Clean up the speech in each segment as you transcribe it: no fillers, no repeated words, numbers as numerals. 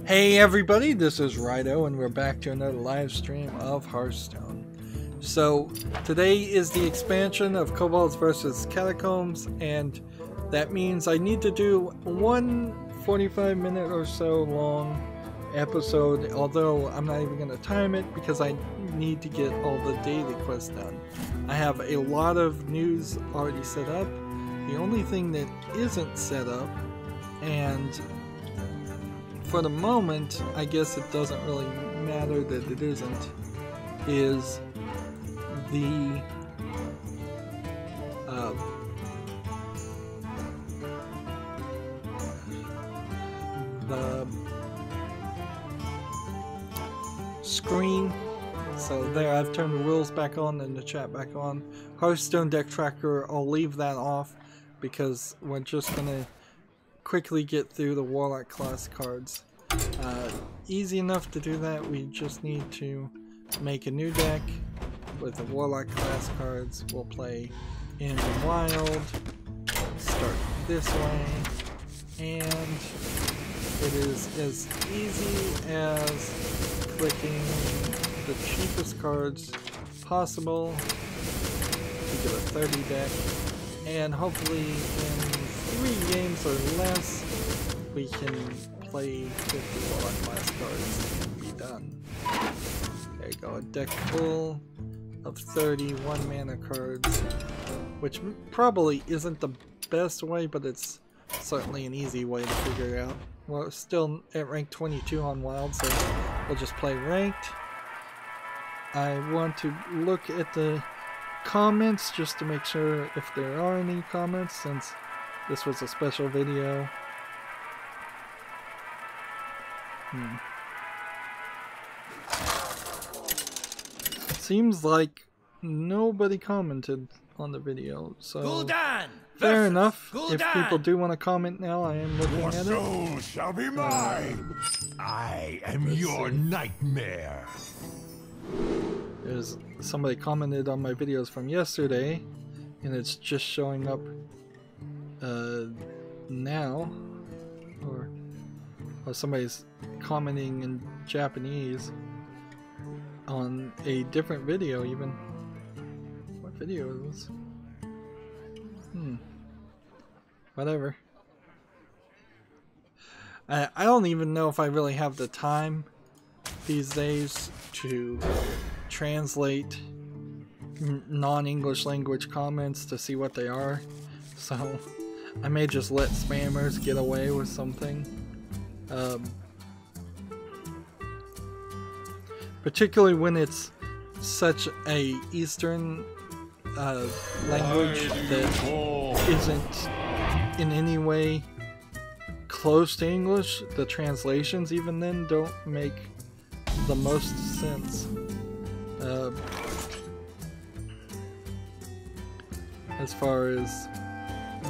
Hey everybody, this is Rydo and we're back to another live stream of Hearthstone. So today is the expansion of Kobolds vs. Catacombs, and that means I need to do one 45-minute or so long episode, although I'm not even going to time it because I need to get all the daily quests done. I have a lot of news already set up. The only thing that isn't set up, and for the moment, I guess it doesn't really matter that it isn't, is the screen. So there, I've turned the rules back on and the chat back on. Hearthstone deck tracker, I'll leave that off because we're just gonna quickly get through the Warlock class cards. Easy enough to do that. We just need to make a new deck with the Warlock class cards. We'll play in the wild, start this way, and it is as easy as clicking the cheapest cards possible to get a 30 deck, and hopefully in 3 games or less we can play 50 Warlock class cards and be done. There you go, a deck full of 30 1-mana cards, which probably isn't the best way, but it's certainly an easy way to figure it out. We're still at rank 22 on Wild, so we'll just play ranked. I want to look at the comments just to make sure if there are any comments, since this was a special video. Seems like nobody commented on the video, so fair enough. If people do want to comment now, I am looking at it. Your soul shall be mine. I am your nightmare. There's somebody commented on my videos from yesterday, and it's just showing up now, or somebody's commenting in Japanese on a different video even. What video is this? Whatever. I don't even know if I really have the time these days to translate non-English language comments to see what they are, so I may just let spammers get away with something. Particularly when it's such a Eastern language that isn't in any way close to English. The translations even then don't make the most sense. As far as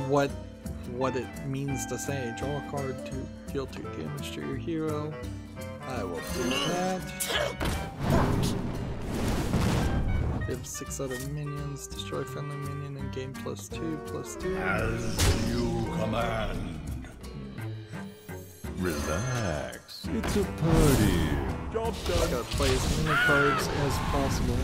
what it means to say. Draw a card to deal 2 damage to your hero. I will do that. Give 6 other minions, destroy friendly minion, and gain +2/+2. As you command. Relax. It's a party. Job done. I gotta play as many cards as possible.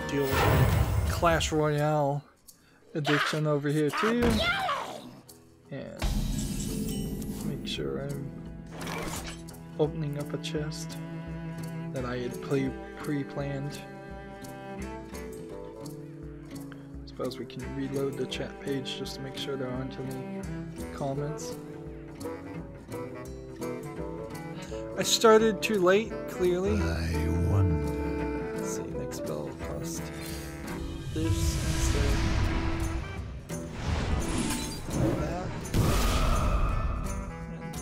Deal with Clash Royale addiction over here too, and make sure I'm opening up a chest that I had pre-planned. Suppose we can reload the chat page just to make sure there aren't any comments. I started too late, clearly. I wonder. Let's see, next spell will cost this instead. Like that.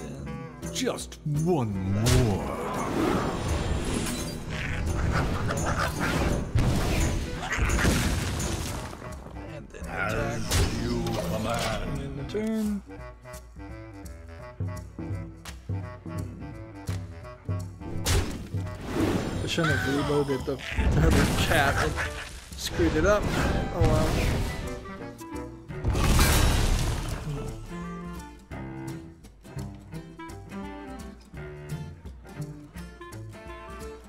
And then just one more. And then attack. As you command. And then the turn. I shouldn't have reloaded the other chat and screwed it up. Oh well.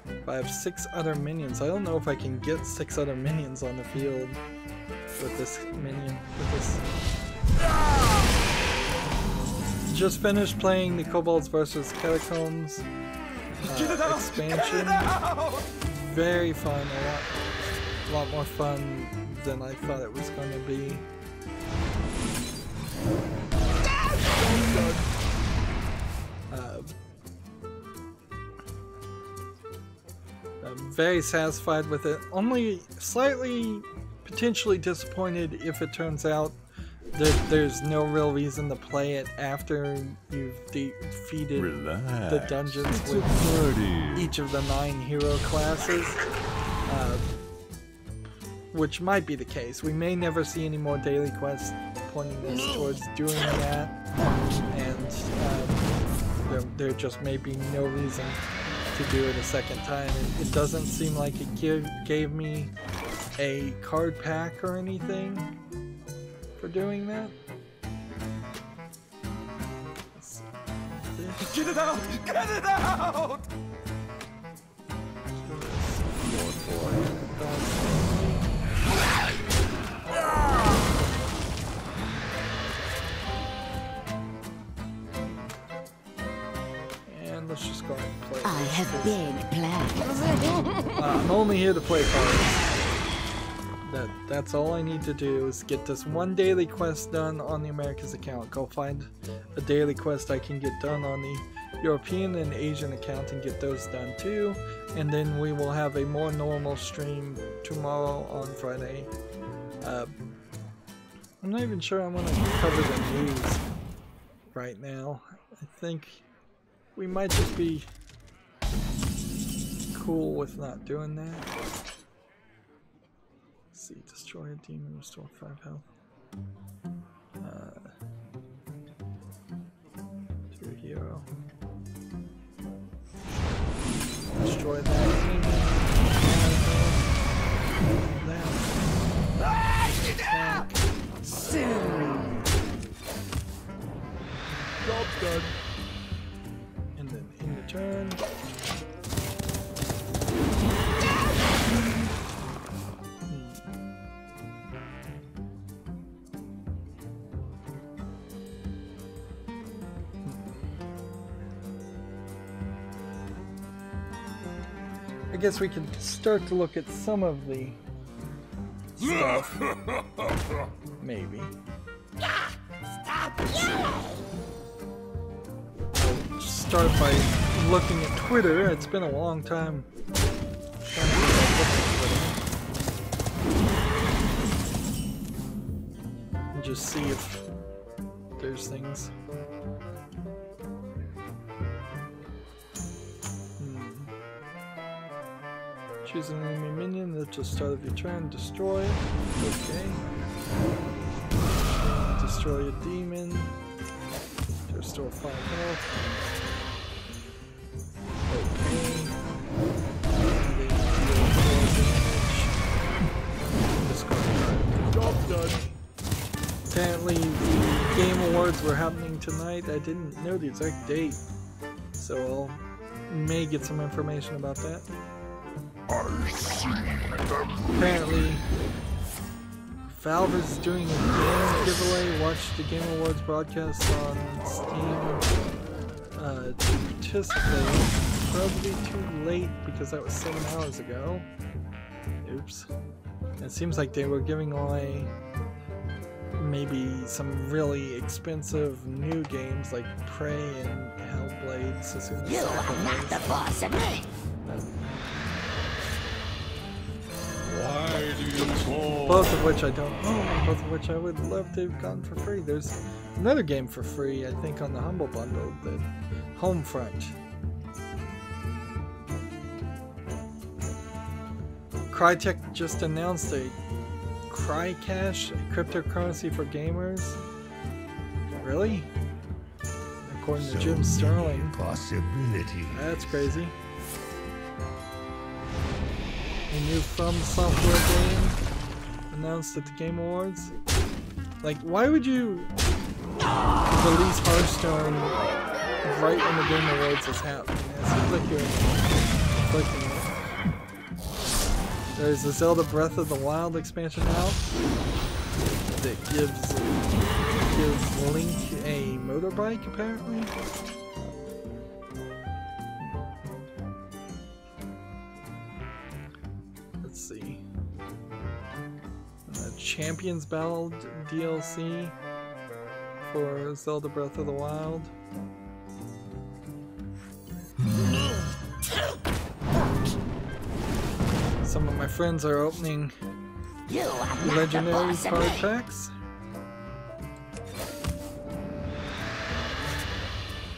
If I have 6 other minions, I don't know if I can get 6 other minions on the field with this minion. Just finished playing the Kobolds vs. Catacombs expansion. Very fun, a lot more fun than I thought it was going to be. I'm very satisfied with it. Only slightly potentially disappointed if it turns out that there's no real reason to play it after you've defeated the dungeons with each of the 9 hero classes. Which might be the case. We may never see any more daily quests pointing us towards doing that. And there just may be no reason to do it a second time. It doesn't seem like it gave me a card pack or anything for doing that. Get it out! Get it out! And let's just go ahead and play. I have big plans. I'm only here to play cards. That's all I need to do is get this one daily quest done on the Americas account. Go find a daily quest I can get done on the European and Asian account and get those done too. And then we will have a more normal stream tomorrow on Friday. I'm not even sure I want to cover the news right now. I think we might just be cool with not doing that. See, destroy a demon, restore 5 health. 2 hero. Destroy that demon. Attack. Job's done. And then in the turn. I guess we can start to look at some of the stuff. Maybe. I'll start by looking at Twitter. It's been a long time. And just see if there's things. Choose an enemy minion at the start of your turn, destroy it. Okay. Destroy a demon. To restore 5 health. Okay. And then deal 4 damage. Job done. Apparently the Game Awards were happening tonight. I didn't know the exact date. So I may get some information about that. Apparently, Valve is doing a game giveaway. Watch the Game Awards broadcast on Steam to participate. Probably too late because that was 7 hours ago. Oops. It seems like they were giving away maybe some really expensive new games like Prey and Hellblade. You are not the boss of me. Why do you call? Both of which I don't own, both of which I would love to have gotten for free. There's another game for free, I think, on the Humble Bundle, the Homefront. Crytek just announced a Crycash, a cryptocurrency for gamers. Really? According to Jim Sterling. Possibility. That's crazy. a new From Software game announced at the Game Awards. Like, why would you release Hearthstone right when the Game Awards is happening? It seems like you're inflicting it. There's a Zelda Breath of the Wild expansion out that gives Link a motorbike, apparently. Let's see. Champions Battle DLC for Zelda Breath of the Wild. Some of my friends are opening legendary card packs.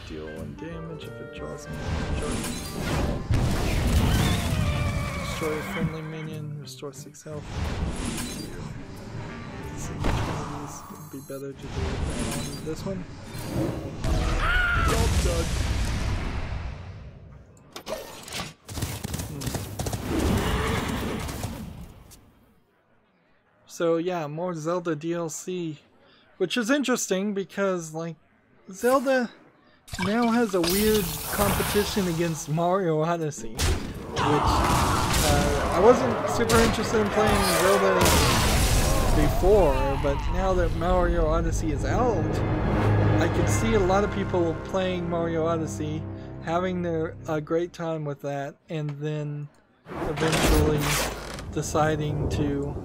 Deal 1 damage if it draws an destroy a friendly minion, restore 6 health. Let's see which one of these would be better to do on this one. Job done. So yeah, more Zelda DLC, which is interesting because like Zelda now has a weird competition against Mario Odyssey, which I wasn't super interested in playing Zelda before, but now that Mario Odyssey is out, I could see a lot of people playing Mario Odyssey, having a great time with that, and then eventually deciding to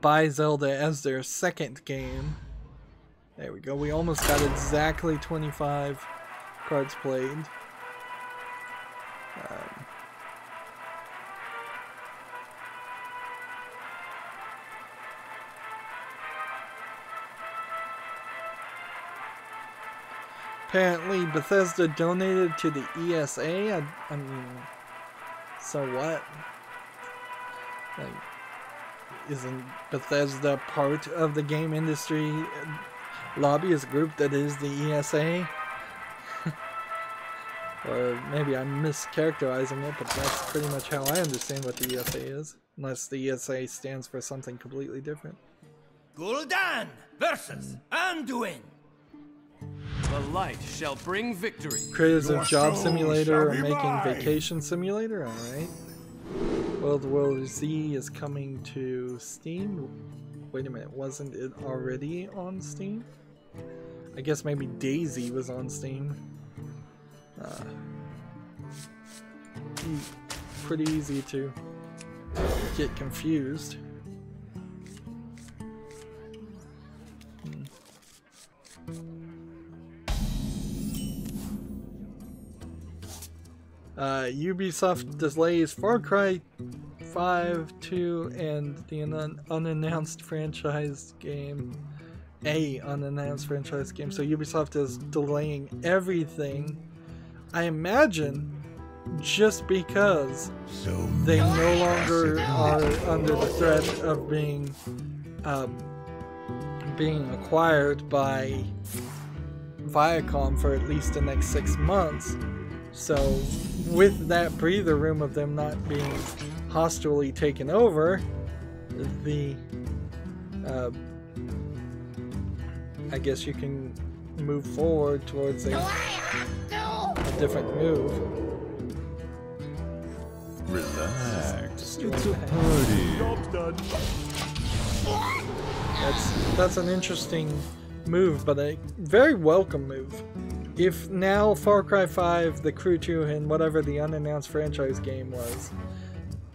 buy Zelda as their second game. There we go. We almost got exactly 25 cards played. Apparently Bethesda donated to the ESA. I mean, so what? Like, isn't Bethesda part of the game industry lobbyist group that is the ESA? Or maybe I'm mischaracterizing it, but that's pretty much how I understand what the ESA is. Unless the ESA stands for something completely different. Gul'dan versus Anduin. The light shall bring victory. Creators of Job Simulator are making Vacation Simulator, alright. World War Z is coming to Steam. Wait a minute, wasn't it already on Steam? I guess maybe Daisy was on Steam. Pretty easy to get confused. Ubisoft delays Far Cry 5, 2, and the unannounced franchise game. A unannounced franchise game. So Ubisoft is delaying everything. I imagine just because they no longer are under the threat of being acquired by Viacom for at least the next 6 months. So with that breather room of them not being hostilely taken over, the I guess you can move forward towards a different move. Relax. It's a party. Job's done. That's an interesting move, but a very welcome move. If now Far Cry 5, The Crew 2, and whatever the unannounced franchise game was,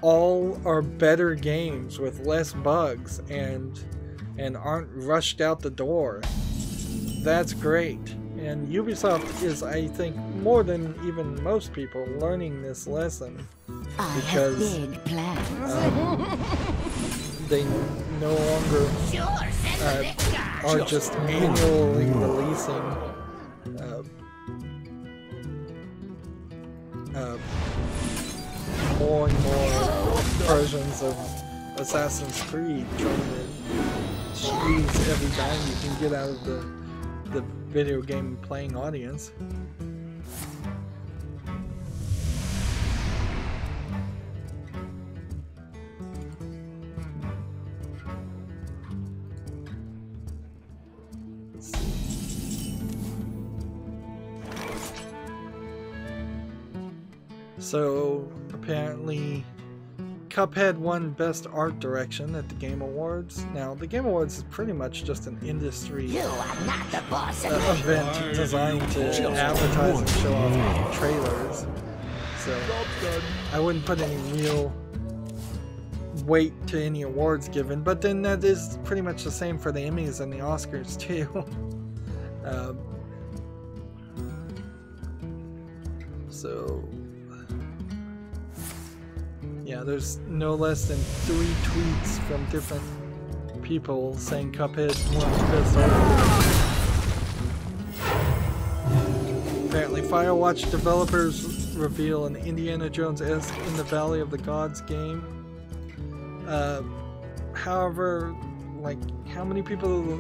all are better games with less bugs and aren't rushed out the door, that's great. And Ubisoft is, I think, more than even most people, learning this lesson because they no longer are just annually releasing more and more versions of Assassin's Creed, trying to squeeze every dime you can get out of the video game playing audience. So apparently Cuphead won Best Art Direction at the Game Awards. Now the Game Awards is pretty much just an industry You are not the boss of me. event designed to advertise and show off trailers. So I wouldn't put any real weight to any awards given, but then that is pretty much the same for the Emmys and the Oscars too. So yeah, there's no less than 3 tweets from different people saying Cuphead won Best Art. Apparently Firewatch developers reveal an Indiana Jones-esque In the Valley of the Gods game. However, like, how many people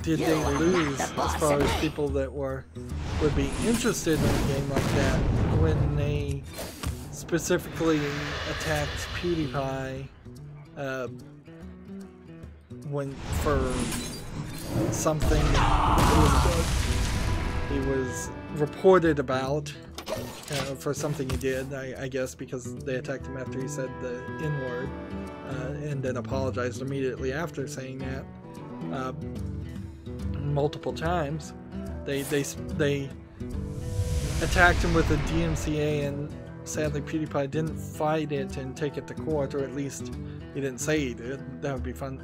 did they lose as far as people that would be interested in a game like that when they specifically attacked PewDiePie for something he was reported about for something he did, I guess, because they attacked him after he said the N-word, and then apologized immediately after saying that multiple times. They attacked him with the DMCA, and sadly PewDiePie didn't fight it and take it to court, or at least he didn't say he did. That would be fun.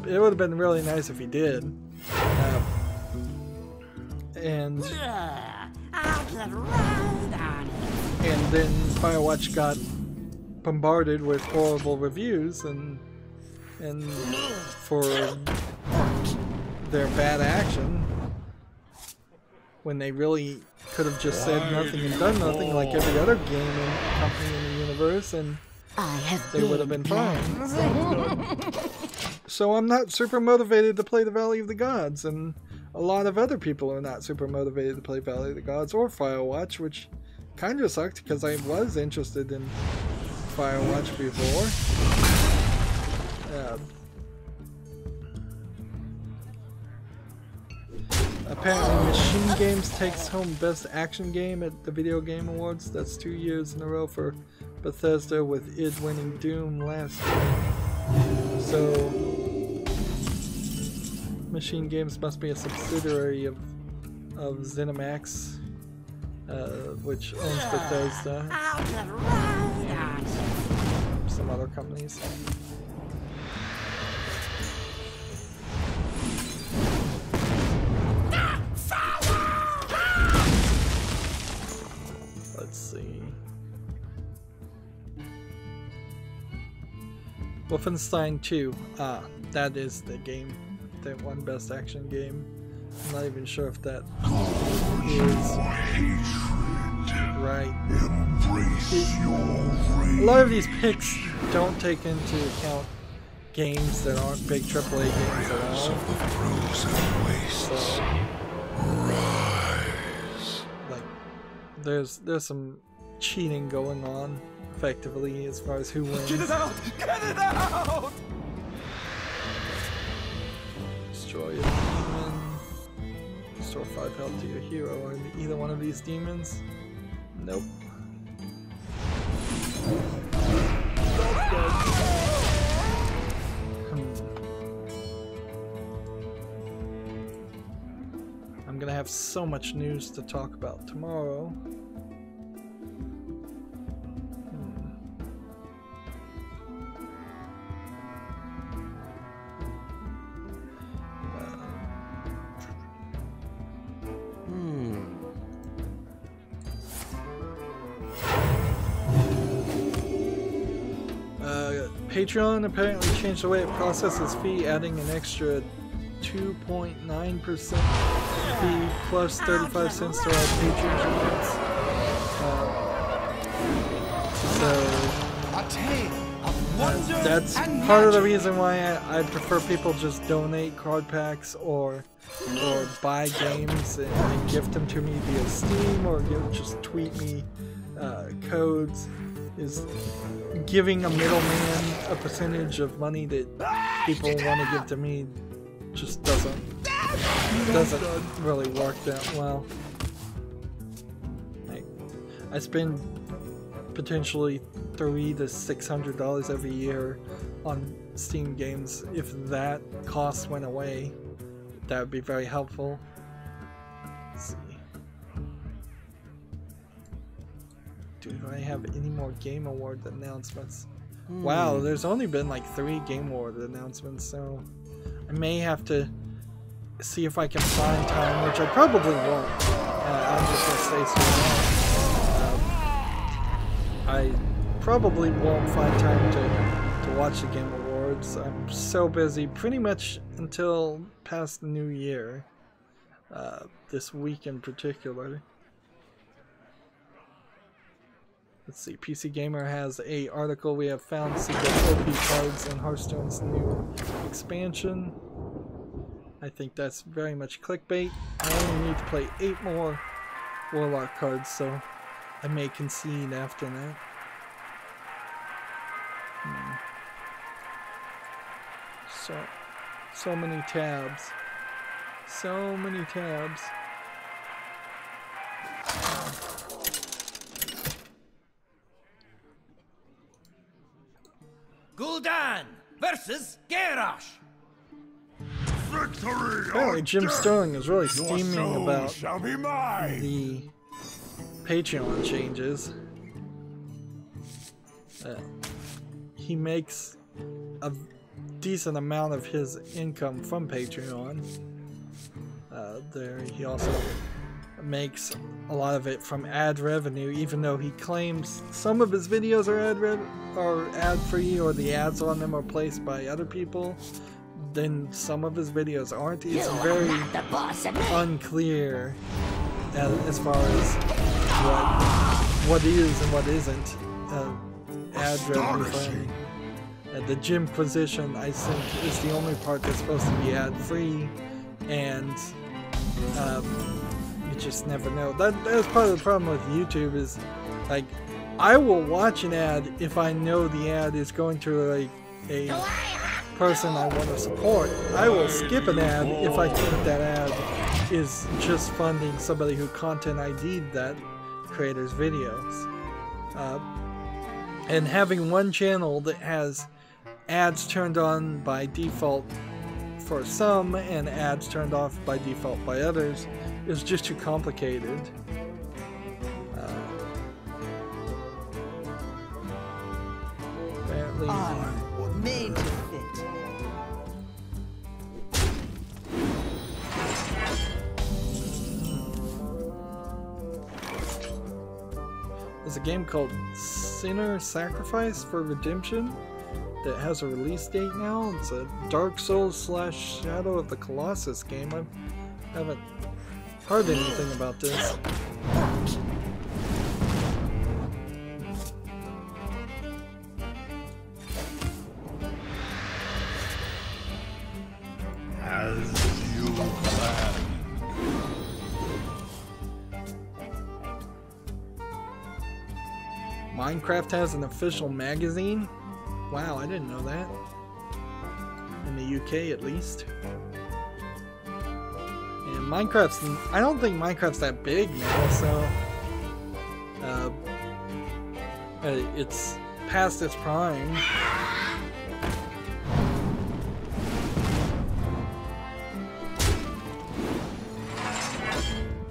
It would have been really nice if he did. And then Firewatch got bombarded with horrible reviews and for their bad action, when they really could have just said nothing and done nothing like every other gaming company in the universe, and they would have been fine. So I'm not super motivated to play the Valley of the Gods, and a lot of other people are not super motivated to play Valley of the Gods or Firewatch, which kind of sucked because I was interested in Firewatch before. Apparently Machine Games takes home Best Action Game at the Video Game Awards. That's 2 years in a row for Bethesda, with id winning Doom last year. So Machine Games must be a subsidiary of ZeniMax, which owns Bethesda. Some other companies. Let's see. Wolfenstein 2. That is the game that won Best Action Game. I'm not even sure if that is right. A lot of these picks don't take into account games that aren't big AAA games at all. So, like, there's some cheating going on, effectively, as far as who wins. Get it out! Get it out! Destroy a demon. Restore 5 health to your hero. Are either one of these demons? Nope. I'm gonna have so much news to talk about tomorrow. Patreon apparently changed the way it processes fee, adding an extra 2.9% fee plus 35 cents to our Patreon payments. That's part of the reason why I prefer people just donate card packs or buy games and gift them to me via Steam, or just tweet me codes. Is giving a middleman a percentage of money that people want to give to me just doesn't really work that well. I spend potentially $300 to $600 every year on Steam games. If that cost went away, that would be very helpful. Let's see. Do I have any more Game Award announcements? Wow, there's only been like 3 Game Award announcements, so I may have to see if I can find time, which I probably won't. I'm just gonna stay straight on. I probably won't find time to watch the Game Awards. I'm so busy pretty much until past the New Year. This week in particular. Let's see, PC Gamer has a article. We have found secret OP cards in Hearthstone's new expansion. I think that's very much clickbait. I only need to play 8 more Warlock cards, so I may concede after that. So many tabs. So many tabs. Gul'dan versus Garrosh. Victory! Apparently Jim Sterling is really steaming about shall be mine. the Patreon changes. He makes a decent amount of his income from Patreon. He also makes a lot of it from ad revenue, even though he claims some of his videos are ad free, or the ads on them are placed by other people. Then some of his videos aren't. It's very unclear as far as what is and what isn't ad revenue for him. The Gymquisition, I think, is the only part that's supposed to be ad free, and you just never know. That's part of the problem with YouTube, is like, I will watch an ad if I know the ad is going to a person I want to support. I will skip an ad if I think that ad is just funding somebody who content ID'd that creator's videos. And having one channel that has ads turned on by default for some and ads turned off by default by others is just too complicated. Apparently, Made to fit. there's a game called Sinner Sacrifice for Redemption that has a release date now. It's a Dark Souls / Shadow of the Colossus game. I haven't heard anything about this. As you planned. Minecraft has an official magazine? Wow, I didn't know that. In the UK, at least. And Minecraft's... I don't think Minecraft's that big now, so... it's past its prime.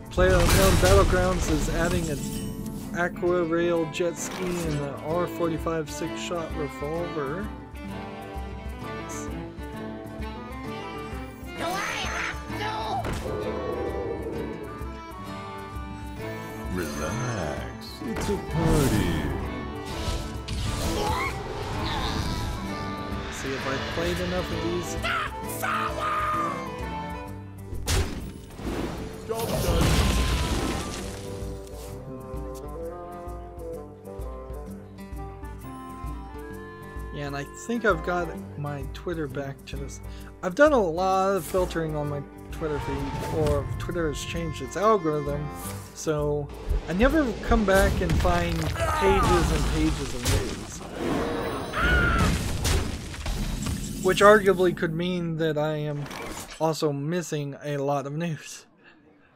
PlayerUnknown Battlegrounds is adding an Aqua Rail jet ski and the R45 6-shot revolver. Relax. It's a party. See if I played enough of these. Job done. Yeah, and I think I've got my Twitter back to this. I've done a lot of filtering on my Twitter feed, or Twitter has changed its algorithm, so I never come back and find pages and pages of news. Which arguably could mean that I am also missing a lot of news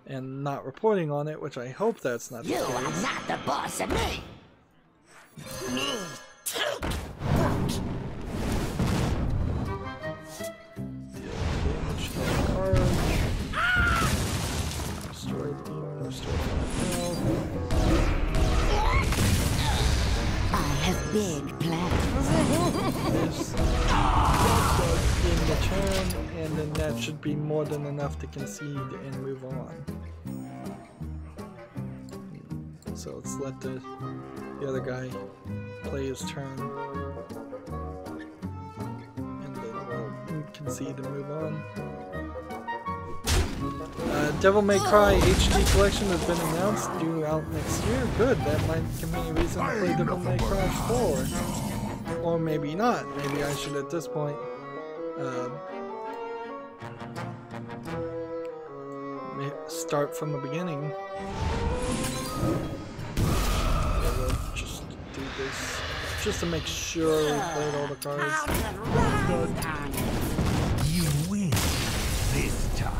and not reporting on it, which I hope that's not the case. You are not the boss of me. I have big plans. In the turn, and then that should be more than enough to concede and move on. So let's let the other guy play his turn, and then we'll concede and move on. Devil May Cry HD Collection has been announced, due out next year. Good, that might give me a reason to play Devil May Cry 4. Or maybe not. Maybe I should at this point start from the beginning. Yeah, we'll just do this just to make sure we played all the cards. You win this time.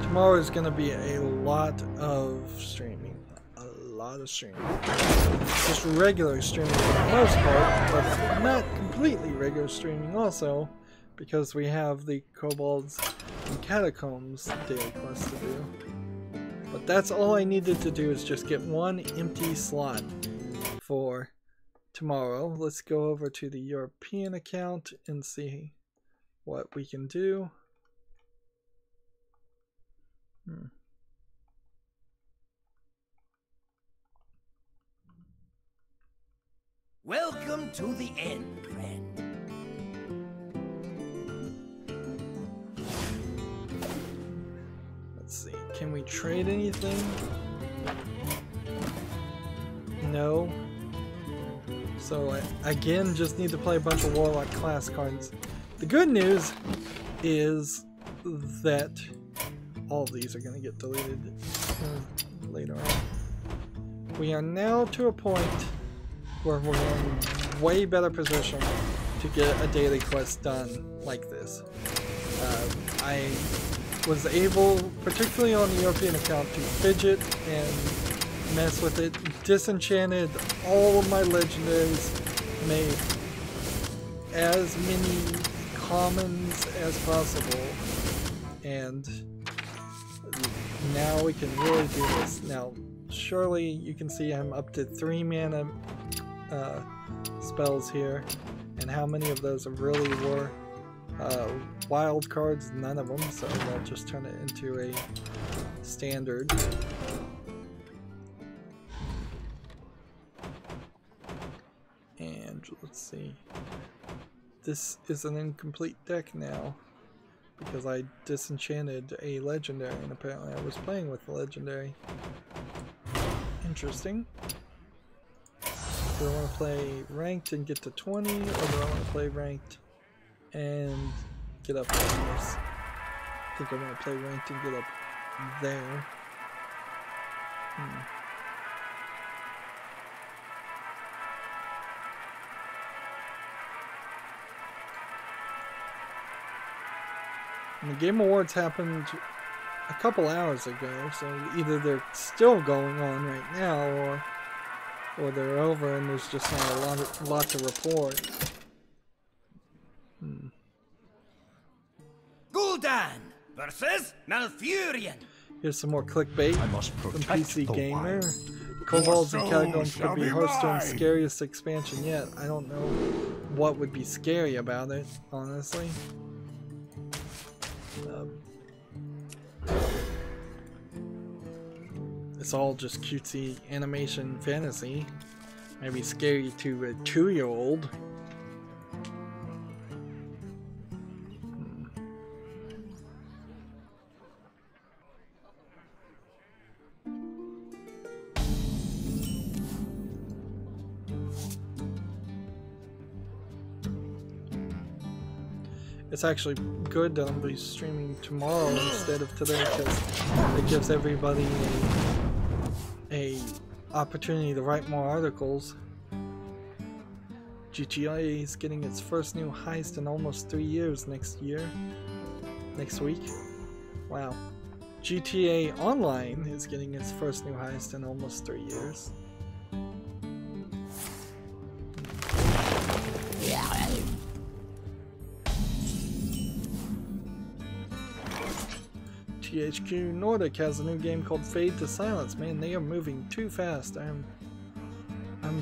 Tomorrow is going to be a lot of streaming. A lot of streaming. Just regular streaming for the most part, but not completely regular streaming also, because we have the Kobolds and Catacombs daily quest to do. But that's all I needed to do, is just get one empty slot for tomorrow. Let's go over to the European account and see what we can do. Welcome to the end, friend. Let's see, can we trade anything? No. So I again just need to play a bunch of Warlock class cards. The good news is that all of these are going to get deleted later on. We are now to a point where we're in way better position to get a daily quest done like this. I was able, particularly on the European account, to fidget and mess with it, disenchanted all of my legendaries, made as many commons as possible, and now we can really do this. Now, surely you can see I'm up to 3 mana spells here, and how many of those really were wild cards? None of them, so I'll just turn it into a standard. And let's see, this is an incomplete deck now because I disenchanted a legendary, and apparently I was playing with the legendary. Interesting. Do I want to play ranked and get to 20, or do I want to play ranked and get up there? I think I want to play ranked and get up there. And the Game Awards happened a couple hours ago, so either they're still going on right now, or they're over and there's just not a lot to report. Gul'dan versus Malfurion. Here's some more clickbait I must from protect PC the Gamer. wild. Kobolds and Your Catacombs soul could be shall be Hearthstone's mine. scariest expansion yet. I don't know what would be scary about it, honestly. It's all just cutesy animation fantasy. Maybe scary to a 2-year-old. It's actually good that I'm going to be streaming tomorrow instead of today, because it gives everybody a opportunity to write more articles. GTA is getting its first new heist in almost 3 years next week. Wow. GTA Online is getting its first new heist in almost 3 years. THQ Nordic has a new game called Fade to Silence. Man, they are moving too fast. I'm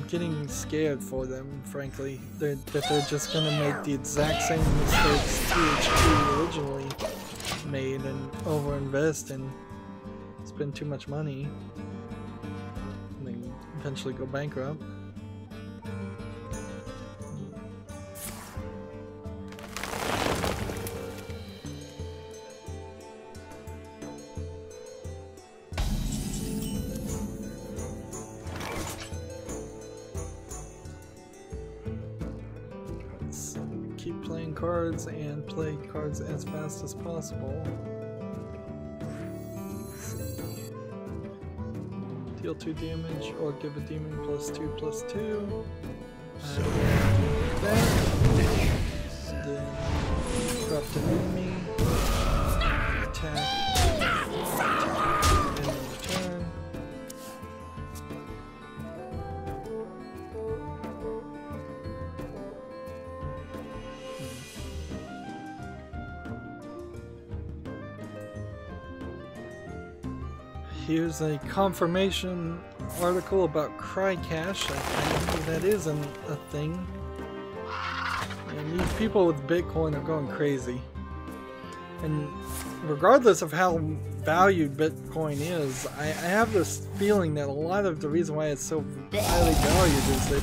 getting scared for them, frankly. That they're just gonna make the exact same mistakes THQ originally made and overinvest and spend too much money and then eventually go bankrupt. Cards and play cards as fast as possible. Let's see. Deal 2 damage or give a demon +2/+2. And then drop the enemy. Attack. And return. Here's a confirmation article about CryCash. Apparently that is a thing. And these people with Bitcoin are going crazy. And regardless of how valued Bitcoin is, I have this feeling that a lot of the reason why it's so highly valued is that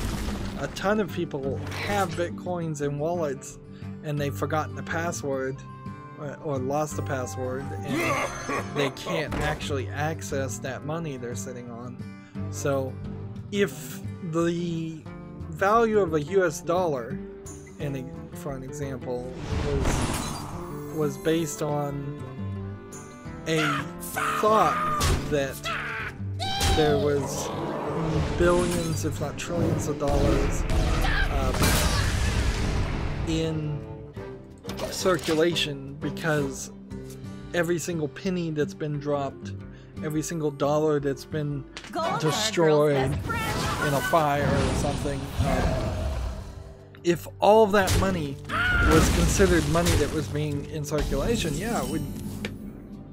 a ton of people have Bitcoins in wallets and they've forgotten the password. Or lost the password, and they can't actually access that money they're sitting on. So if the value of a US dollar, for an example, was based on a thought that there was billions, if not trillions of dollars in circulation, because every single penny that's been dropped, every single dollar that's been destroyed in a fire or something, if all of that money was considered money that was being in circulation, yeah, it would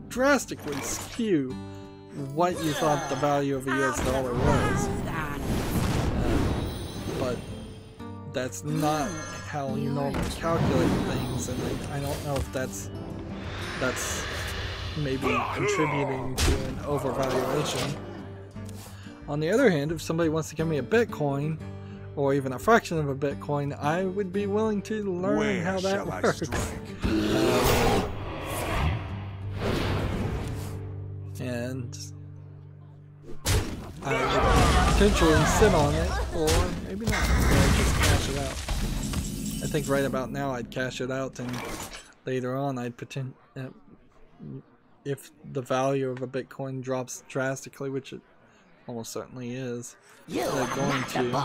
drastically skew what you thought the value of a US dollar was. But that's not how you normally calculate things, and I don't know if that's maybe contributing to an overvaluation. On the other hand, if somebody wants to give me a Bitcoin, or even a fraction of a Bitcoin, I would be willing to learn how that works. And I would potentially sit on it, or maybe not, or just cash it out. I think right about now I'd cash it out, and later on I'd if the value of a Bitcoin drops drastically, which it almost certainly is, they're going to. Do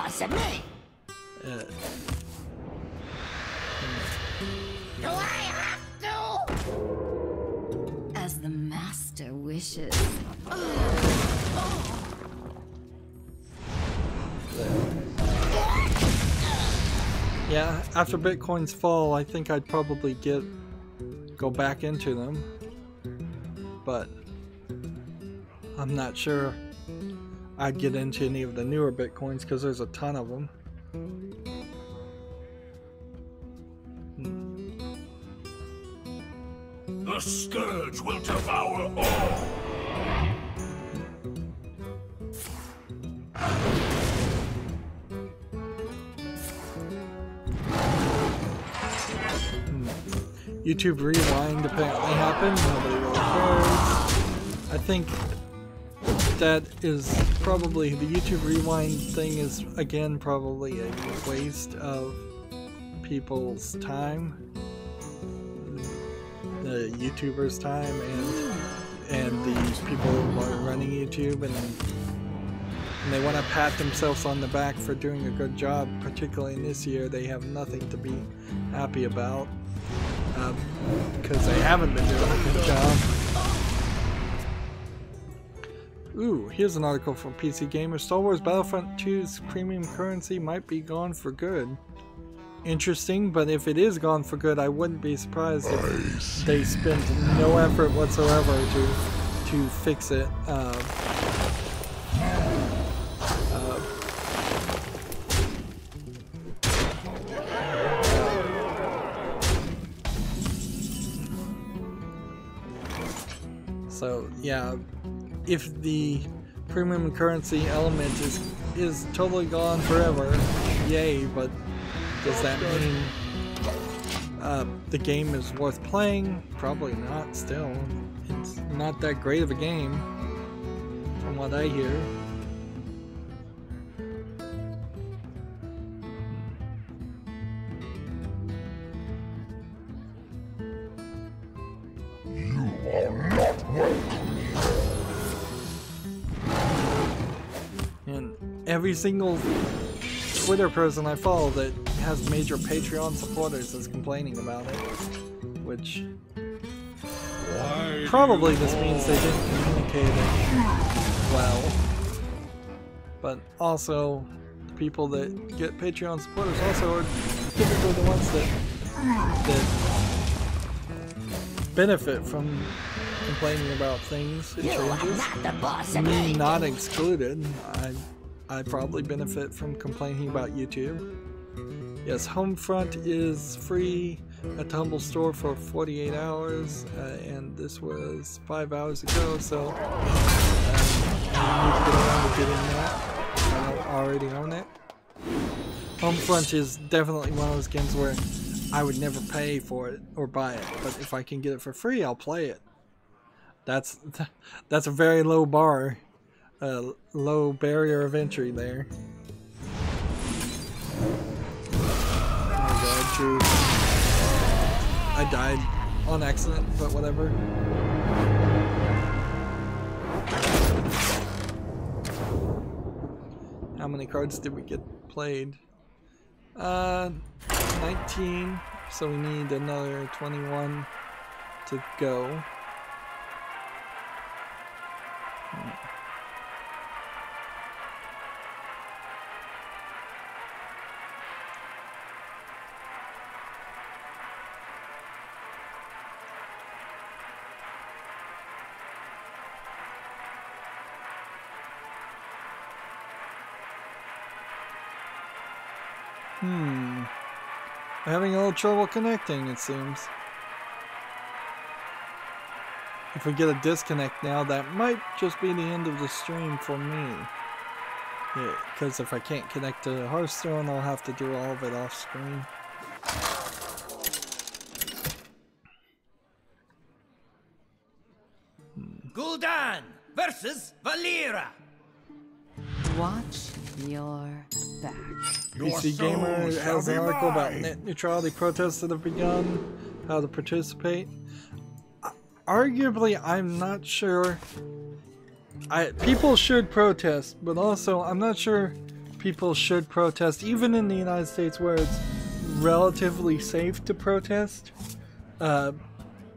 I have to? As the master wishes. Yeah, after Bitcoin's fall, I think I'd probably go back into them, but I'm not sure I'd get into any of the newer Bitcoins because there's a ton of them. The scourge will devour all. YouTube Rewind apparently happened. Nobody really cares. I think that is probably, the YouTube Rewind thing is again probably a waste of people's time, the YouTubers' time, and the people who are running YouTube, and they want to pat themselves on the back for doing a good job. Particularly in this year, they have nothing to be happy about because they haven't been doing a good job. Ooh, here's an article from PC Gamer. Star Wars Battlefront 2's premium currency might be gone for good. Interesting, but if it is gone for good, I wouldn't be surprised if they spent no effort whatsoever to fix it. So yeah, if the premium currency element is totally gone forever, yay, but does that mean the game is worth playing? Probably not still. It's not that great of a game, from what I hear. And every single Twitter person I follow that has major Patreon supporters is complaining about it, which probably just means they didn't communicate it well. But also, the people that get Patreon supporters also are typically the ones that benefit from complaining about things and changes. Me not excluded. I probably benefit from complaining about YouTube. Yes, Homefront is free at the Humble Store for 48 hours, and this was 5 hours ago, so I need to get around to getting that. I don't already own it. Homefront is definitely one of those games where I would never pay for it or buy it, but if I can get it for free, I'll play it. That's a very low bar, low barrier of entry there. True. I died on accident, but whatever. How many cards did we get played? 19, so we need another 21 to go. I'm having a little trouble connecting, it seems. If we get a disconnect now, that might just be the end of the stream for me. Yeah, because if I can't connect to Hearthstone, I'll have to do all of it off screen. Gul'dan versus Valera. Watch your back. PC Gamer has an article about net neutrality protests that have begun, how to participate. Arguably, I'm not sure. People should protest, but also I'm not sure people should protest, even in the United States where it's relatively safe to protest.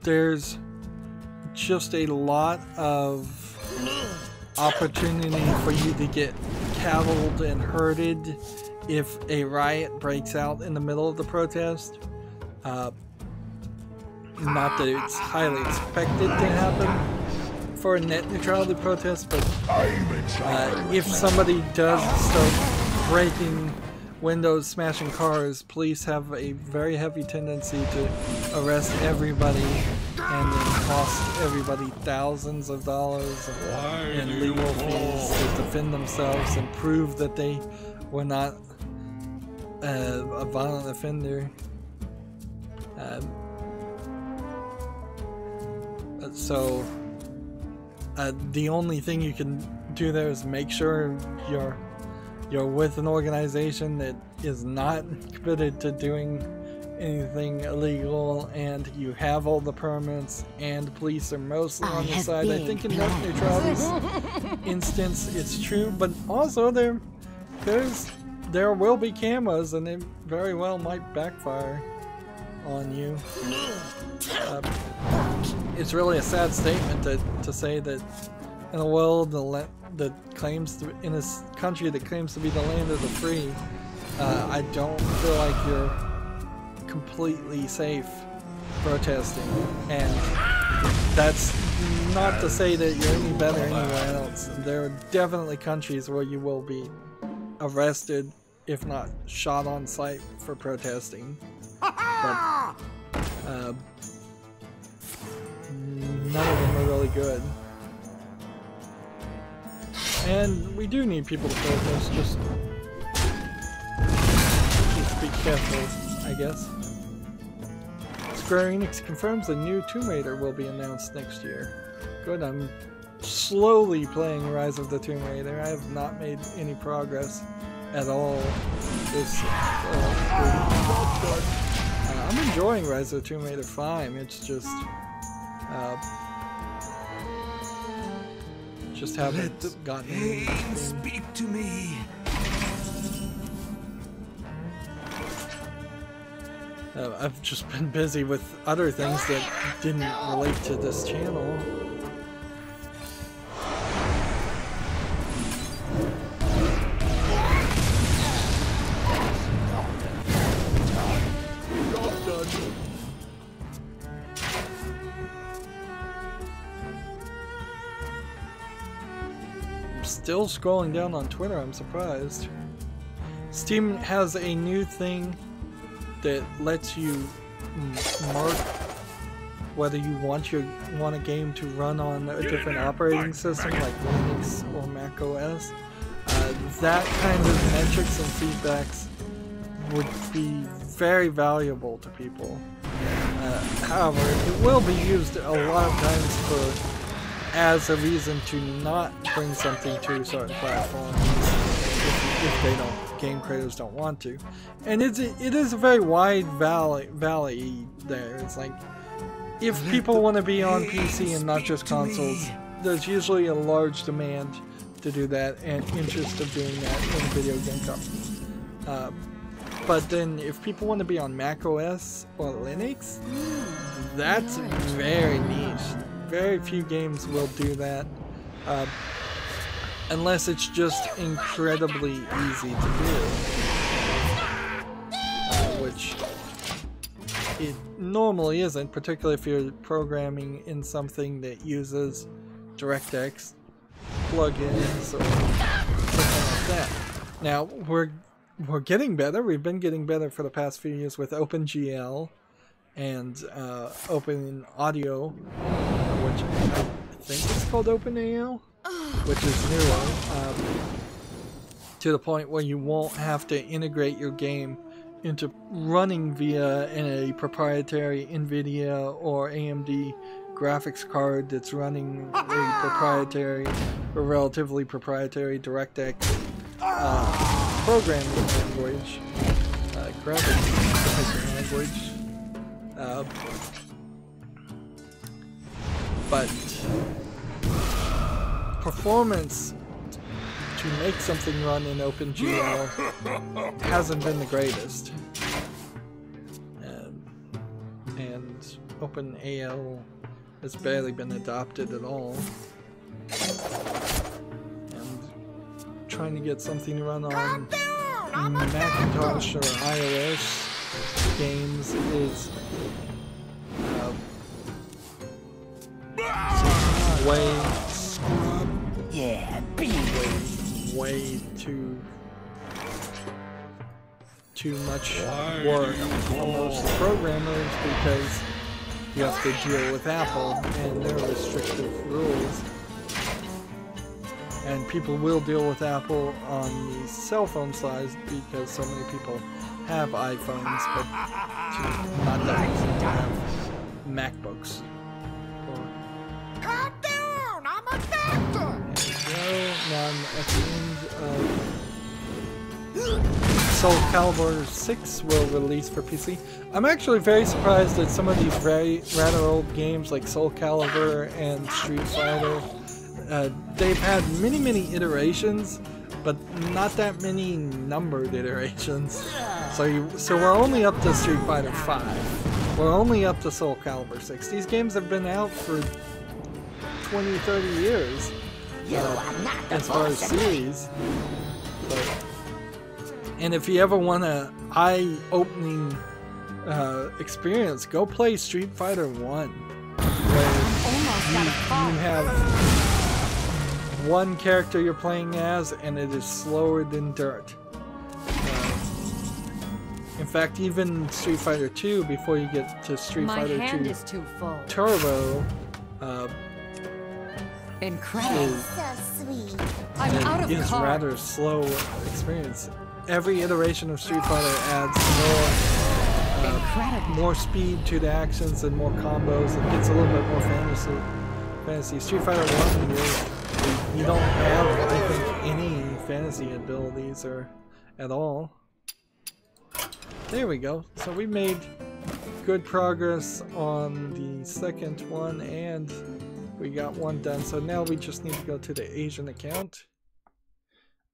There's just a lot of opportunity for you to get cattled and herded if a riot breaks out in the middle of the protest. Not that it's highly expected to happen for a net neutrality protest, but if somebody does start breaking windows, smashing cars, police have a very heavy tendency to arrest everybody and then cost everybody thousands of dollars in legal fees to defend themselves and prove that they were not a violent offender. So the only thing you can do there is make sure you're with an organization that is not committed to doing anything illegal, and you have all the permits, and police are mostly on the side. I think in net neutrality's instance it's true, but also there will be cameras, and it very well might backfire on you. It's really a sad statement to say that in a world that claims to, in a country that claims to be the land of the free, I don't feel like you're completely safe protesting. And that's not to say that you're any better anywhere else. There are definitely countries where you will be arrested, if not shot on sight, for protesting. But none of them are really good. And we do need people to protest, just be careful, I guess. Square Enix confirms a new Tomb Raider will be announced next year. Good, I'm slowly playing Rise of the Tomb Raider. I have not made any progress at all this I'm enjoying Rise of the Tomb Raider fine. It's just haven't gotten Pain speak to me. I've just been busy with other things that didn't relate to this channel. Still scrolling down on Twitter, I'm surprised. Steam has a new thing that lets you mark whether you want a game to run on a different operating system like Linux or Mac OS. That kind of metrics and feedbacks would be very valuable to people. However, it will be used a lot of times as a reason to not bring something to certain platforms if they don't, game creators don't want to. And it is a very wide valley there. It's like, if people want to be on PC and not just consoles, there's usually a large demand to do that and interest of doing that in video game companies. But then if people want to be on Mac OS or Linux, that's very niche. Very few games will do that, unless it's just incredibly easy to do, which it normally isn't, particularly if you're programming in something that uses DirectX plugins or something like that. Now, we're getting better. We've been getting better for the past few years with OpenGL and Open Audio, which I think it's called OpenAL, which is newer, to the point where you won't have to integrate your game into running via a proprietary NVIDIA or AMD graphics card that's running a proprietary or relatively proprietary DirectX programming language, graphics language. But performance to make something run in OpenGL hasn't been the greatest, and OpenAL has barely been adopted at all. And trying to get something to run on Macintosh or iOS games is way too much work for most programmers, because you have to deal with Apple and their restrictive rules. And people will deal with Apple on the cell phone side because so many people have iPhones, but not that many to have MacBooks. Calm down! I'm a doctor! Now I'm at the end of Soul Calibur 6 will release for PC. I'm actually very surprised that some of these rather old games like Soul Calibur and Street Fighter, they've had many iterations, but not that many numbered iterations. So we're only up to Street Fighter 5. We're only up to Soul Calibur 6. These games have been out for 20-30 years. as far as series. But, and if you ever want a eye-opening experience, go play Street Fighter 1. Where you have one character you're playing as, and it is slower than dirt. In fact, even Street Fighter 2, before you get to Street Fighter 2 hand is too full. Turbo, Incredible. So sweet. I'm out of is cards. rather slow experience. Every iteration of Street Fighter adds more speed to the actions and more combos. It gets a little bit more fantasy. Street Fighter 1, you don't have, I think, any fantasy abilities or at all. There we go. So we made good progress on the second one, and we got one done. So now we just need to go to the Asian account.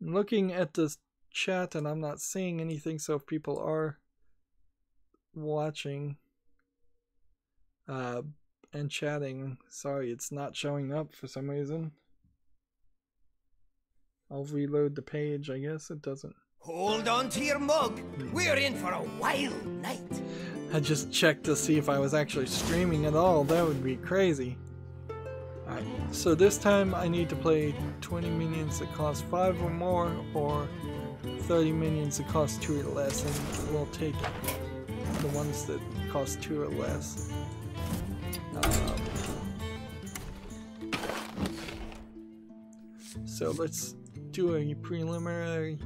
I'm looking at the chat and I'm not seeing anything, so if people are watching and chatting, sorry, it's not showing up for some reason. I'll reload the page. I guess it doesn't. Hold on to your mug. We're in for a wild night. I just checked to see if I was actually streaming at all. That would be crazy. Alright, so this time I need to play 20 minions that cost 5 or more, or 30 minions that cost 2 or less, and we'll take the ones that cost 2 or less. So let's do a preliminary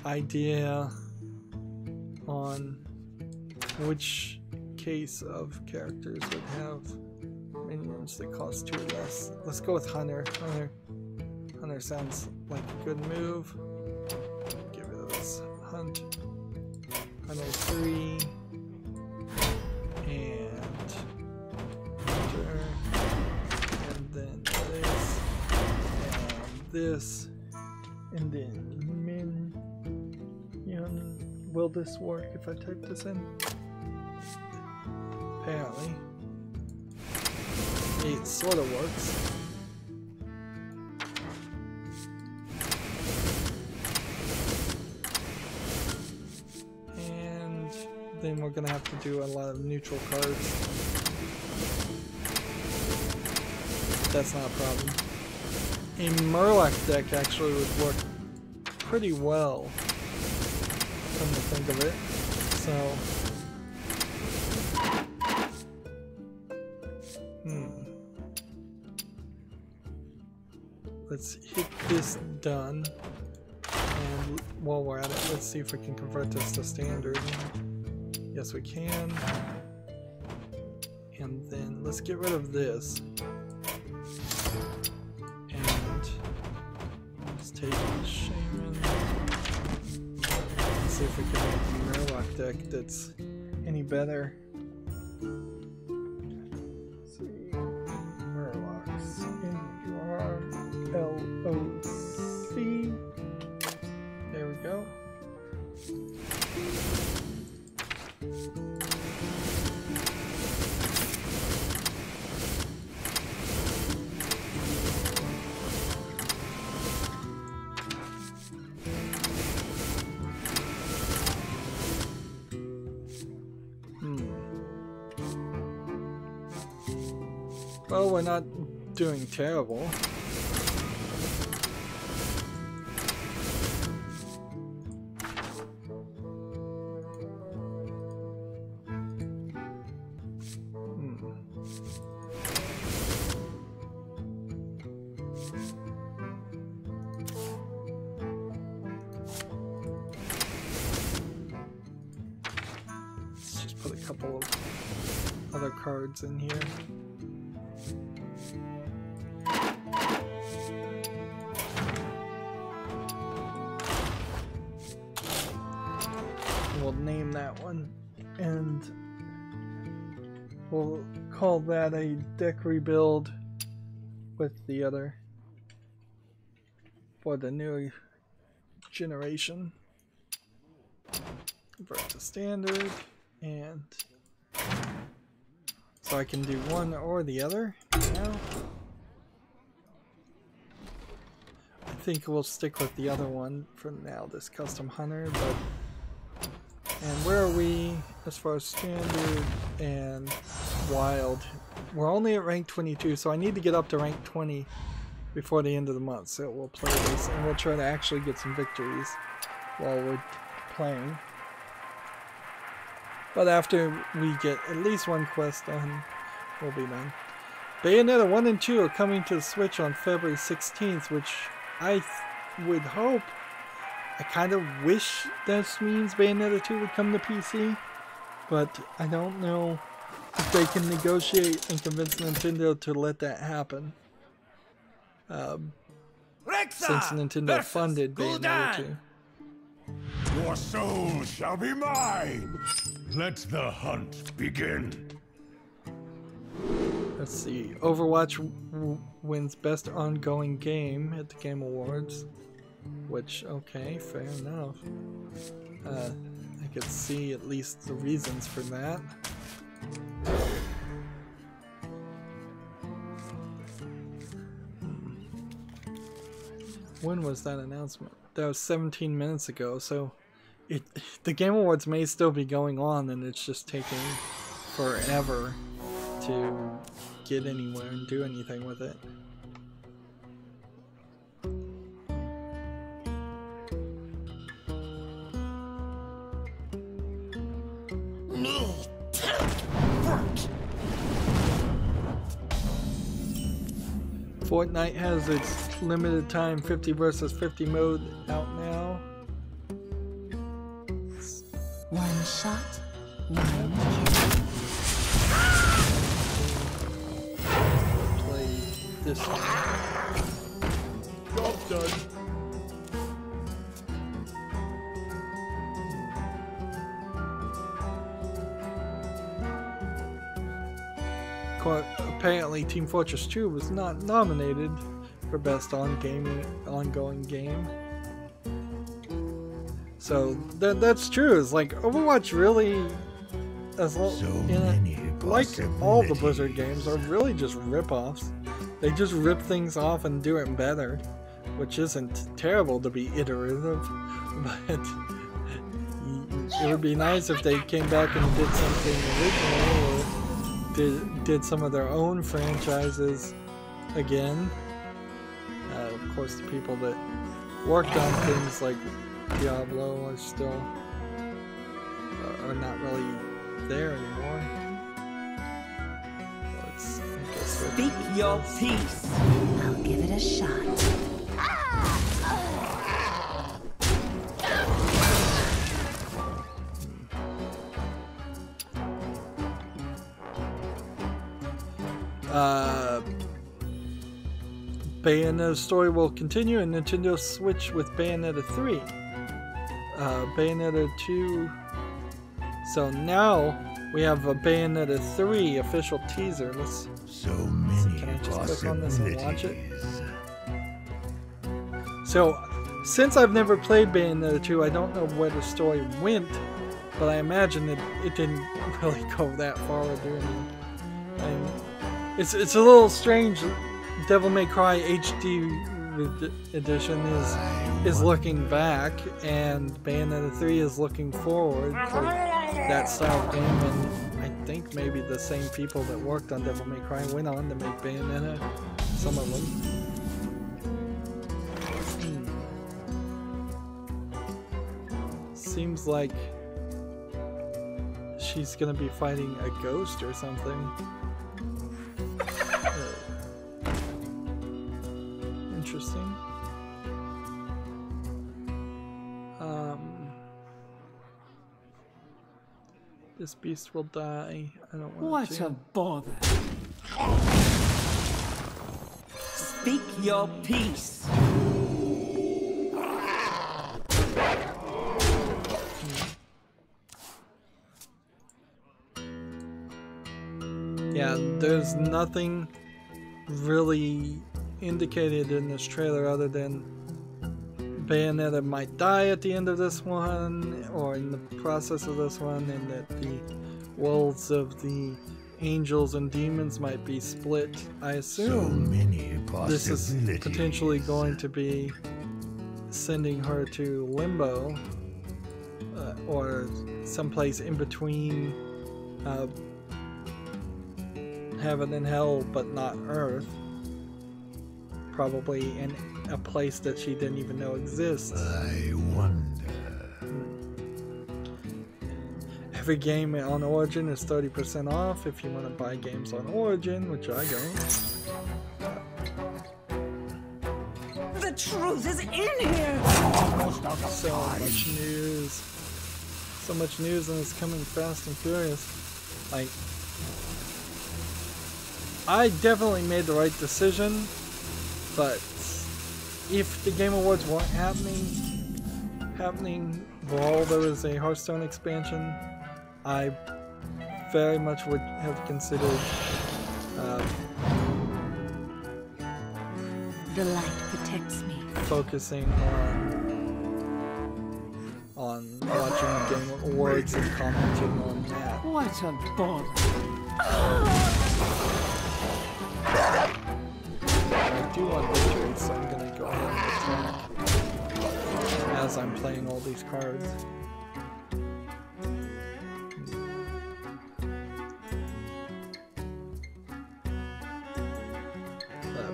idea on which case of characters would have minions that cost 2 or less. Let's go with Hunter. Hunter sounds like a good move. Get rid of this. Hunter 3 and Hunter, and then this, and then Min. Will this work if I type this in? Apparently. It sort of works. And then we're gonna have to do a lot of neutral cards. That's not a problem. A Murloc deck actually would work pretty well, come to think of it. So let's hit this done, and while we're at it, let's see if we can convert this to standard. Yes, we can. And then let's get rid of this, and let's take Shaman. Let's see if we can make a Murloc deck that's any better. Let's see, Murlocs, M-U-R-L-O-C. There we go. Well, we're not doing terrible. Let's just put a couple of other cards in here. We'll name that one, and we'll call that a deck rebuild with the other for the new generation. Convert to standard, and so I can do one or the other now. think we'll stick with the other one for now, this custom hunter. But and where are we as far as standard and wild? We're only at rank 22, so I need to get up to rank 20 before the end of the month. So we'll play this and we'll try to actually get some victories while we're playing. But after we get at least one quest done, we'll be done. Bayonetta 1 and 2 are coming to the Switch on February 16th, which I would hope. I kind of wish this means Bayonetta 2 would come to PC, but I don't know if they can negotiate and convince Nintendo to let that happen. Since Nintendo funded Bayonetta 2. Your soul shall be mine. Let the hunt begin. Let's see. Overwatch wins Best Ongoing Game at the Game Awards. Which, okay, fair enough. I could see at least the reasons for that. When was that announcement? That was 17 minutes ago, so the Game Awards may still be going on and it's just taking forever to get anywhere and do anything with it. Fortnite has its limited time 50 versus 50 mode out now. One shot, one kill. Play this one. Job done. Apparently Team Fortress 2 was not nominated for Best Ongoing Game. So that's true. It's like Overwatch really, like all the Blizzard games, are really just rip-offs. They just rip things off and do it better, which isn't terrible to be iterative, but it would be nice if they came back and did something original, or did some of their own franchises again. Of course, the people that worked on things like Diablo are still are not really there anymore. Speak your peace. I'll give it a shot. Bayonetta's story will continue in Nintendo Switch with Bayonetta 3. Bayonetta 2. So now we have a Bayonetta 3 official teaser. Can I just click on this and watch it? So, since I've never played Bayonetta 2, I don't know where the story went, but I imagine it didn't really go that far with doing it. And it's a little strange. Devil May Cry HD edition is looking back, and Bayonetta 3 is looking forward for that style of game. And I think maybe the same people that worked on Devil May Cry went on to make Bayonetta, some of them. Seems like she's gonna be fighting a ghost or something. Interesting. This beast will die. I don't want to. What a bother. Speak your peace. Yeah, there's nothing really indicated in this trailer other than Bayonetta might die at the end of this one, or in the process of this one, and that the worlds of the angels and demons might be split. I assume this is potentially going to be sending her to limbo or someplace in between heaven and hell, but not Earth. Probably in a place that she didn't even know exists. I wonder. Every game on Origin is 30% off if you want to buy games on Origin, which I don't. The truth is in here! So much news. So much news, and it's coming fast and furious. Like, I definitely made the right decision, but if the Game Awards weren't happening while there was a Hearthstone expansion, I very much would have considered The light protects me. focusing on watching the Game Awards and commenting on that. What a bother. I do want victory, so I'm gonna go ahead and attack as I'm playing all these cards.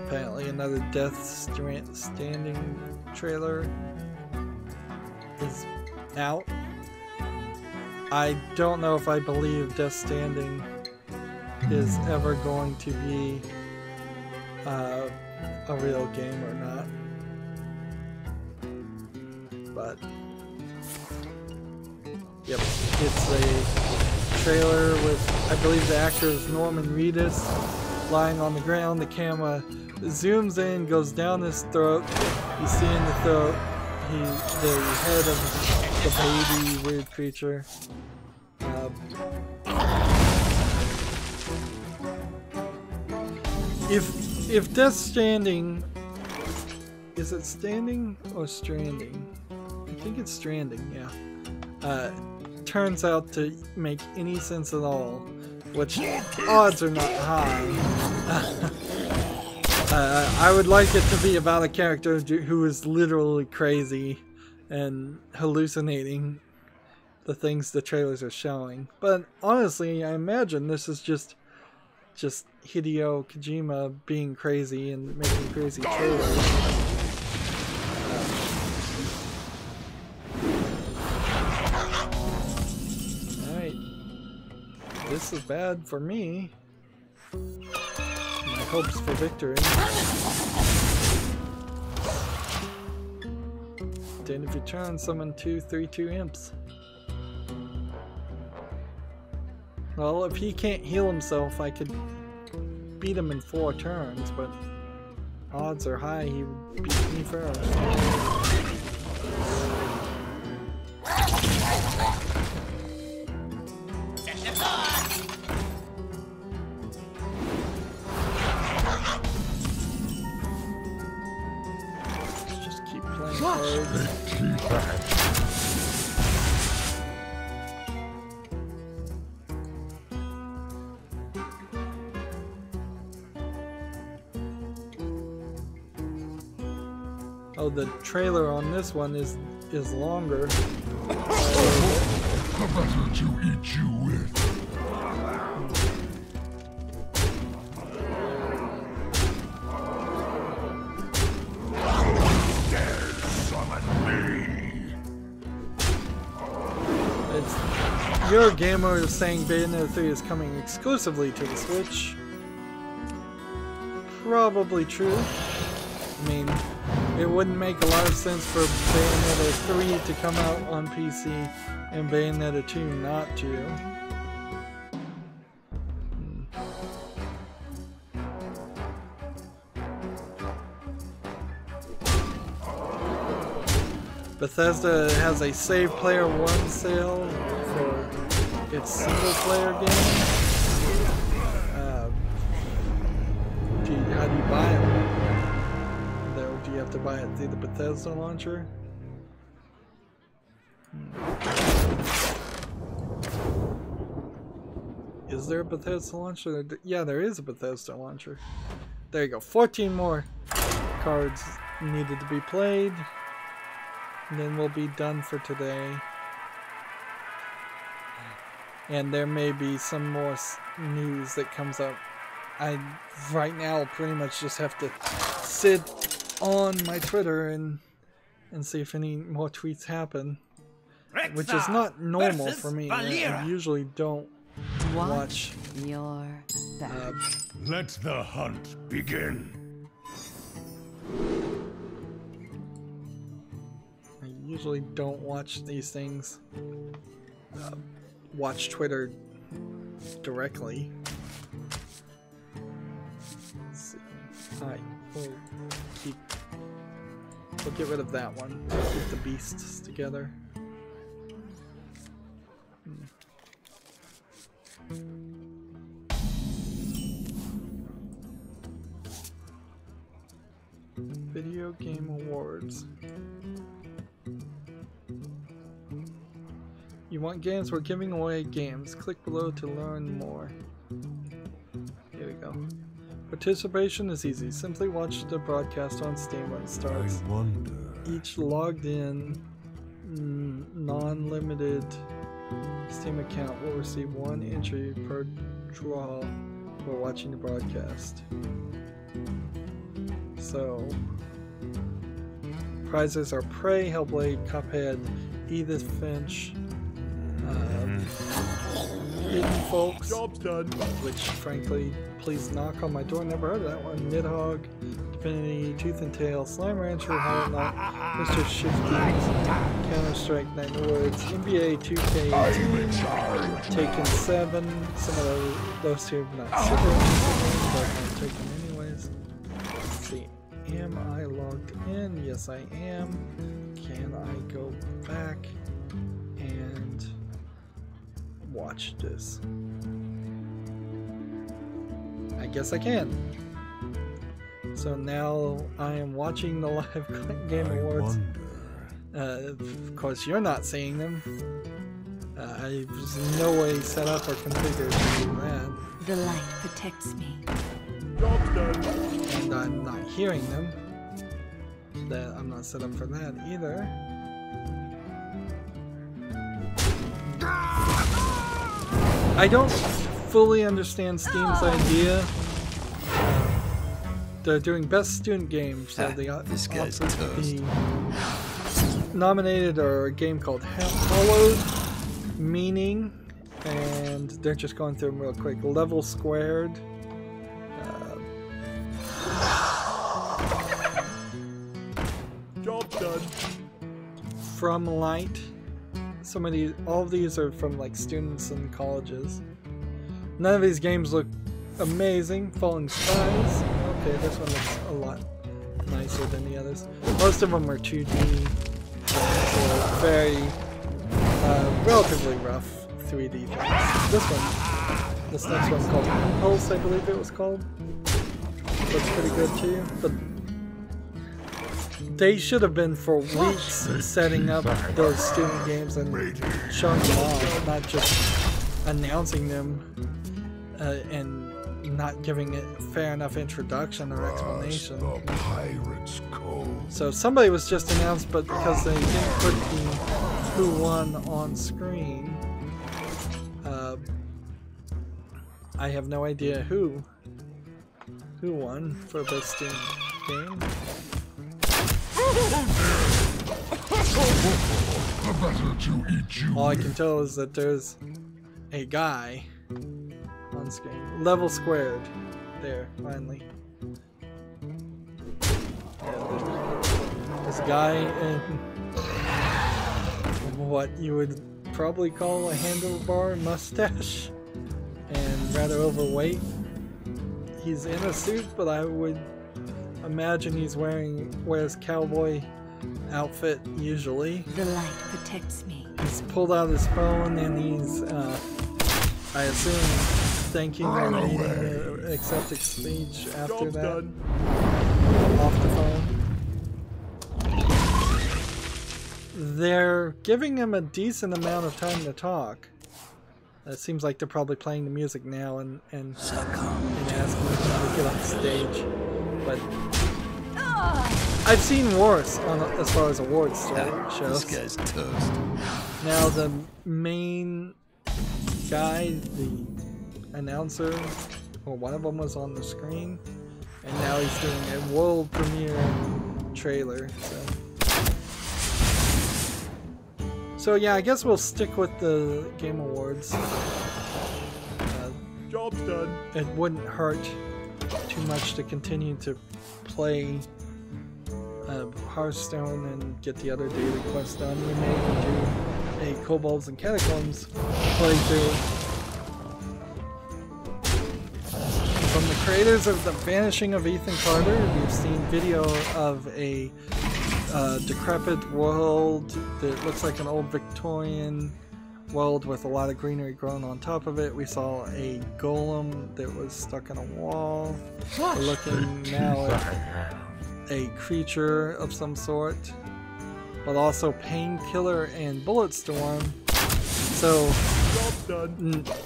Apparently another Death Stranding trailer is out. I don't know if I believe Death Stranding is ever going to be a real game or not. But yep, it's a trailer with, I believe the actor is Norman Reedus lying on the ground. The camera zooms in, goes down his throat. You see in the throat the head of the baby weird creature. If Death Stranding, is it Standing or Stranding? I think it's Stranding, yeah. Turns out to make any sense at all, which odds are not high. I would like it to be about a character who is literally crazy and hallucinating the things the trailers are showing. But honestly, I imagine this is just Hideo Kojima being crazy and making crazy trailers. Alright. This is bad for me. My hopes for victory. Then if you turn, summon 2 3/2 imps. Well, if he can't heal himself, I could beat him in 4 turns, but odds are high he would beat me first. Just keep playing cards. Oh, the trailer on this one is longer. The better to eat you with. Dare summon me. It's your gamer is saying Bayonetta 3 is coming exclusively to the Switch. Probably true. I mean, it wouldn't make a lot of sense for Bayonetta 3 to come out on PC and Bayonetta 2 not to. Bethesda has a Save Player 1 sale for its single player game. How do you buy it? Do you have to buy it through the Bethesda launcher? Is there a Bethesda launcher? Yeah, there is a Bethesda launcher. There you go. 14 more cards needed to be played. And then we'll be done for today. And there may be some more news that comes up. I right now pretty much just have to sit on my Twitter and see if any more tweets happen, which is not normal for me. I usually don't watch. Your back. Let the hunt begin. I usually don't watch these things. Watch Twitter directly. Let's see. Alright, we'll get rid of that one. Keep the beasts together. Video Game Awards. You want games? We're giving away games. Click below to learn more. Here we go. Participation is easy. Simply watch the broadcast on Steam when it starts. I wonder. Each logged in non-limited Steam account will receive 1 entry per draw for watching the broadcast. So, prizes are Prey, Hellblade, Cuphead, Edith Finch, Hidden Folks, Job's done. which frankly, please knock on my door, never heard of that one, Nidhogg, Divinity, Tooth and Tail, Slime Rancher, Hollow Knight, Mr. Shifty, Counter-Strike, Night in the Woods, NBA 2K18, Taken 7, some of those two I'm not super interested in, but I'll take them anyways. Let's see, am I logged in? Yes I am. Can I go back and watch this? I guess I can. So now I am watching the live Game Awards. Of course, you're not seeing them. There's no way set up or configured to do that. The light protects me. Job's done. And I'm not hearing them. That I'm not set up for that either. I don't fully understand Steam's idea. They're doing best student game, so they this guy's offered to toast. be nominated are a game called Hollowed Meaning, and they're just going through them real quick. Level Squared. Job's done. From Light. All of these are from like students in colleges. None of these games look amazing. Falling Skies. Okay, this one looks a lot nicer than the others. Most of them are 2D. So very relatively rough 3D things. This next one's called Pulse, I believe it was called. Looks pretty good too. But they should have been for weeks setting up those student games and showing them off, not just announcing them and not giving it fair enough introduction or explanation. The pirate's code. So somebody was just announced, but because they didn't put the who won on screen, I have no idea who won for best student game. All I can tell is that there's a guy on screen. Level Squared. There, finally. This guy in what you would probably call a handlebar mustache and rather overweight. He's in a suit, but I would imagine he wears cowboy outfit usually. The light protects me. He's pulled out his phone and he's, I assume, thanking or reading the accepted speech after Job's that. done. Off the phone. They're giving him a decent amount of time to talk. It seems like they're probably playing the music now and asking him to get on stage. But I I've seen worse as far as awards shows. This guy's toast. Now the main guy, the announcer, or one of them was on the screen, and now he's doing a world premiere trailer. So yeah, I guess we'll stick with the Game Awards. Job's done. It wouldn't hurt too much to continue to play Hearthstone and get the other daily quests done. We may even do a Kobolds and Catacombs playthrough. From the creators of The Vanishing of Ethan Carter, we've seen video of a decrepit world that looks like an old Victorian world with a lot of greenery growing on top of it. We saw a golem that was stuck in a wall. We're looking now at a creature of some sort, but also Painkiller and Bulletstorm. So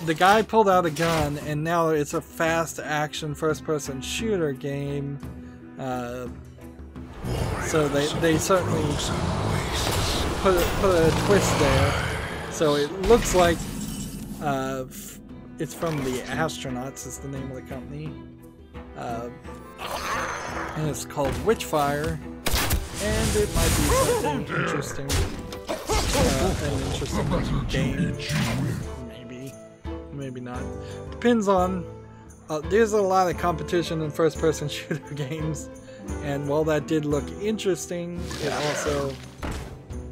the guy pulled out a gun, and now it's a fast action first-person shooter game. So they certainly put a twist there. So it looks like it's from the Astronauts is the name of the company. And it's called Witchfire, and it might be something interesting, an interesting game, maybe not. Depends on, there's a lot of competition in first-person shooter games, and while that did look interesting, it also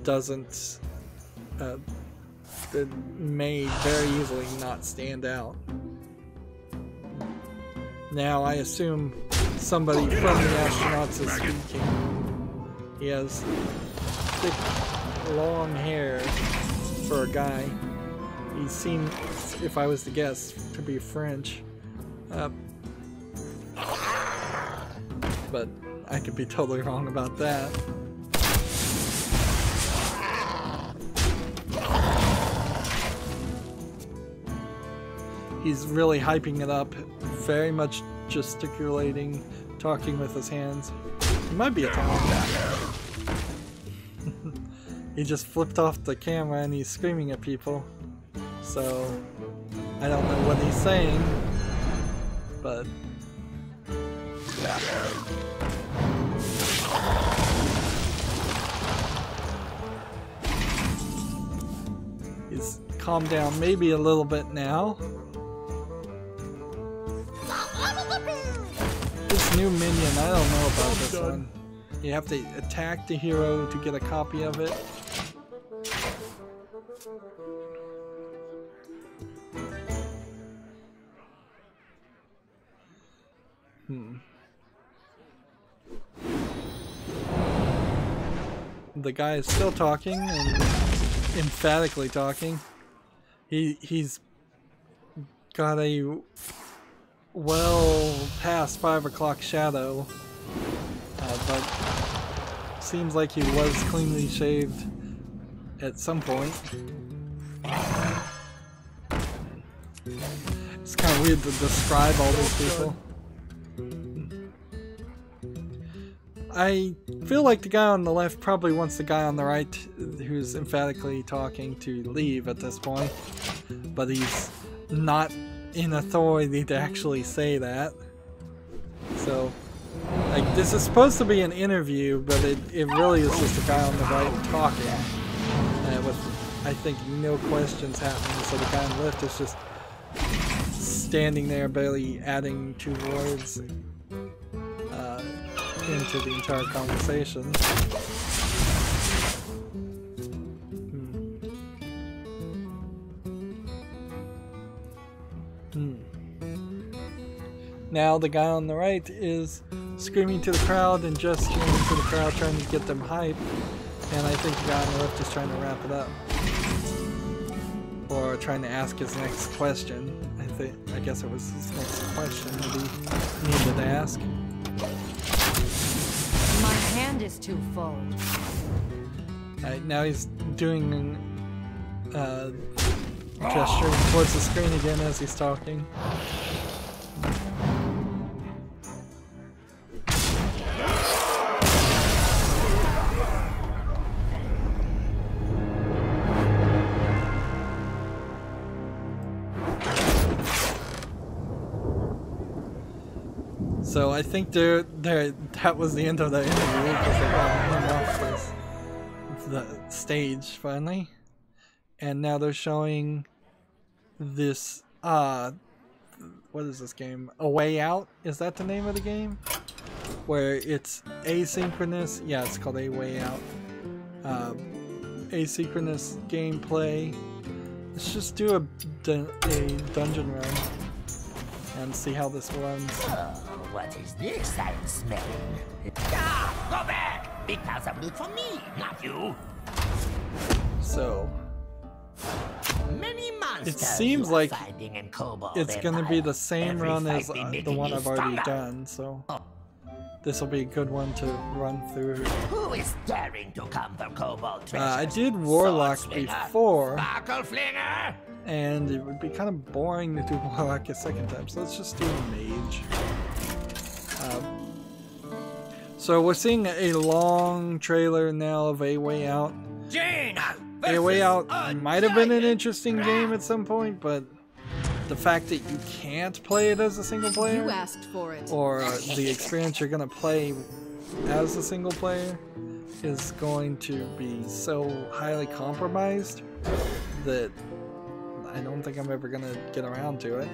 doesn't, it may very easily not stand out. Now, I assume somebody from the Astronauts is speaking. He has thick, long hair for a guy. He seemed, if I was to guess, to be French. But I could be totally wrong about that. He's really hyping it up, very much gesticulating, talking with his hands. He might be a talent. He just flipped off the camera and he's screaming at people. So, I don't know what he's saying, but... He's calmed down maybe a little bit now. This new minion, I don't know about this one. You have to attack the hero to get a copy of it. The guy is still talking and emphatically talking. He's got a well past 5 o'clock shadow, but seems like he was cleanly shaved at some point. It's kind of weird to describe all these people. I feel like the guy on the left probably wants the guy on the right, who's emphatically talking, to leave at this point, but he's not in authority to actually say that. So, like, this is supposed to be an interview, but it really is just a guy on the right talking, with, I think, no questions happening. So the guy on the left is just standing there, barely adding 2 words into the entire conversation. Now the guy on the right is screaming to the crowd and gesturing to the crowd, trying to get them hype, and I think the guy on the left is trying to wrap it up, or trying to ask his next question. I guess it was his next question that he needed to ask. My hand is too full. Alright, now he's doing gesturing towards the screen again as he's talking. So I think that was the end of the interview because they got him off the stage finally. And now they're showing this, what is this game? A Way Out? Is that the name of the game? Where it's asynchronous, yeah, it's called A Way Out. Asynchronous gameplay. Let's just do a dungeon run and see how this runs. Oh, what is this I'm smelling? Ah, go back! Big piles of loot for me, not you. So many monsters it seems like in Cobalt it's going to be the same Every run fight as be the making one you I've already stronger. done, so this will be a good one to run through. Who is daring to come for Cobalt treasure? I did Warlock before, Sparkle flinger! and it would be kind of boring to do Warlock a second time, so let's just do Mage. So we're seeing a long trailer now of A Way Out. Jane! A Way Out might have been an interesting game at some point, but the fact that you can't play it as a single player, You asked for it. or the experience you're gonna play as a single player is going to be so highly compromised that I don't think I'm ever gonna get around to it.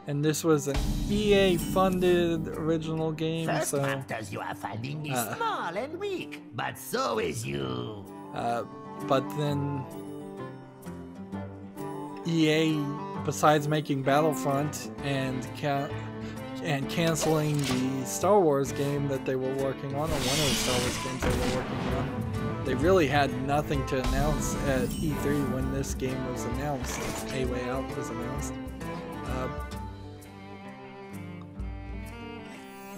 And this was an EA-funded original game, First so monsters you are finding me small and weak, but so is you. but then EA, besides making Battlefront and canceling the Star Wars game that they were working on, or one of the Star Wars games they were working on, they really had nothing to announce at E3 when this game was announced. A Way Out was announced.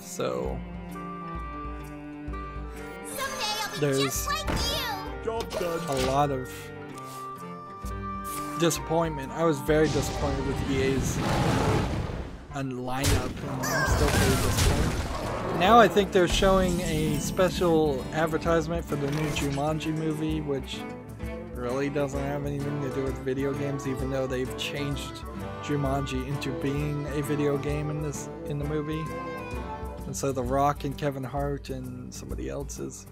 So there's a lot of disappointment. I was very disappointed with EA's lineup, and I'm still very disappointed. Now I think they're showing a special advertisement for the new Jumanji movie, which really doesn't have anything to do with video games, even though they've changed Jumanji into being a video game in the movie. And so The Rock and Kevin Hart and somebody else is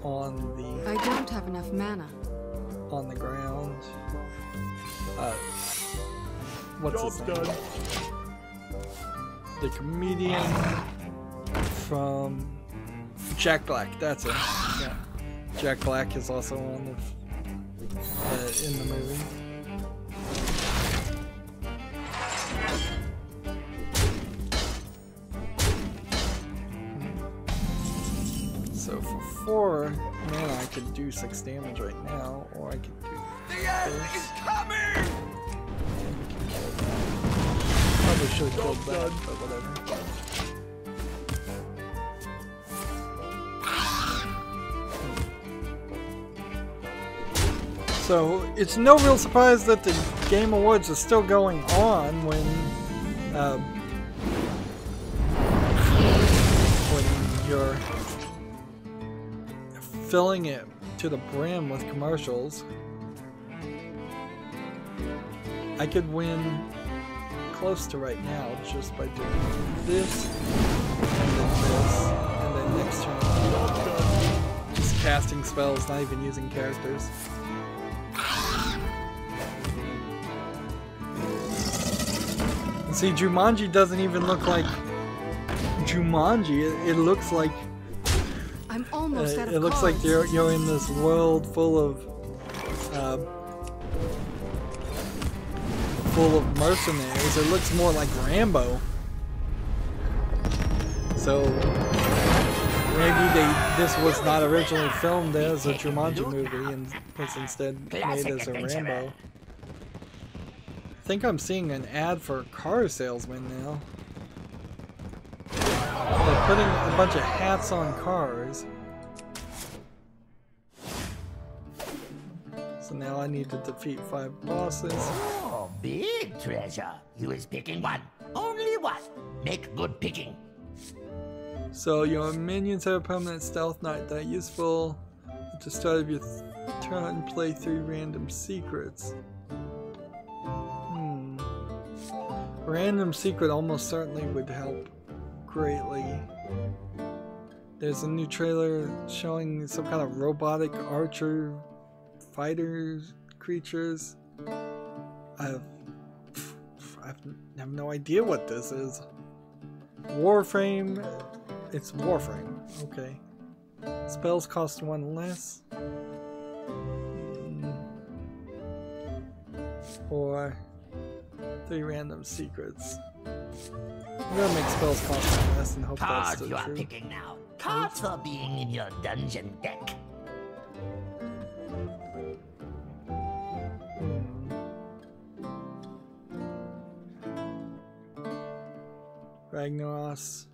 on the. I don't have enough mana. On the ground. What's his name? The comedian from Jack Black. That's it. Yeah. Jack Black is also on the in the movie. So for 4 mana, I could do 6 damage right now, or I could do this. Coming! Probably should have killed that, but whatever. So it's no real surprise that the Game Awards are still going on when you're filling it to the brim with commercials. I could win close to right now just by doing this, and then next turn just casting spells, not even using characters. And see, Jumanji doesn't even look like Jumanji. It looks like I'm almost out of it looks cards. like you're in this world full of mercenaries. It looks more like Rambo. So maybe this was not originally filmed as a Jumanji movie and was instead made as a Rambo. I think I'm seeing an ad for a car salesman now. They're putting a bunch of hats on cars. So now I need to defeat 5 bosses. Oh, big treasure. You is picking one. Only one. Make good picking. So your minions have a permanent stealth, not that useful. At the start of your turn, play 3 random secrets. Random secret almost certainly would help greatly. There's a new trailer showing some kind of robotic archer fighter creatures. I have no idea what this is. Warframe. It's Warframe. Okay. Spells cost 1 less. Or 3 random secrets. I'm gonna make spells cost 1 less and hope that's Cards still you are true. picking now. Cards for being in your dungeon deck. Ragnaros.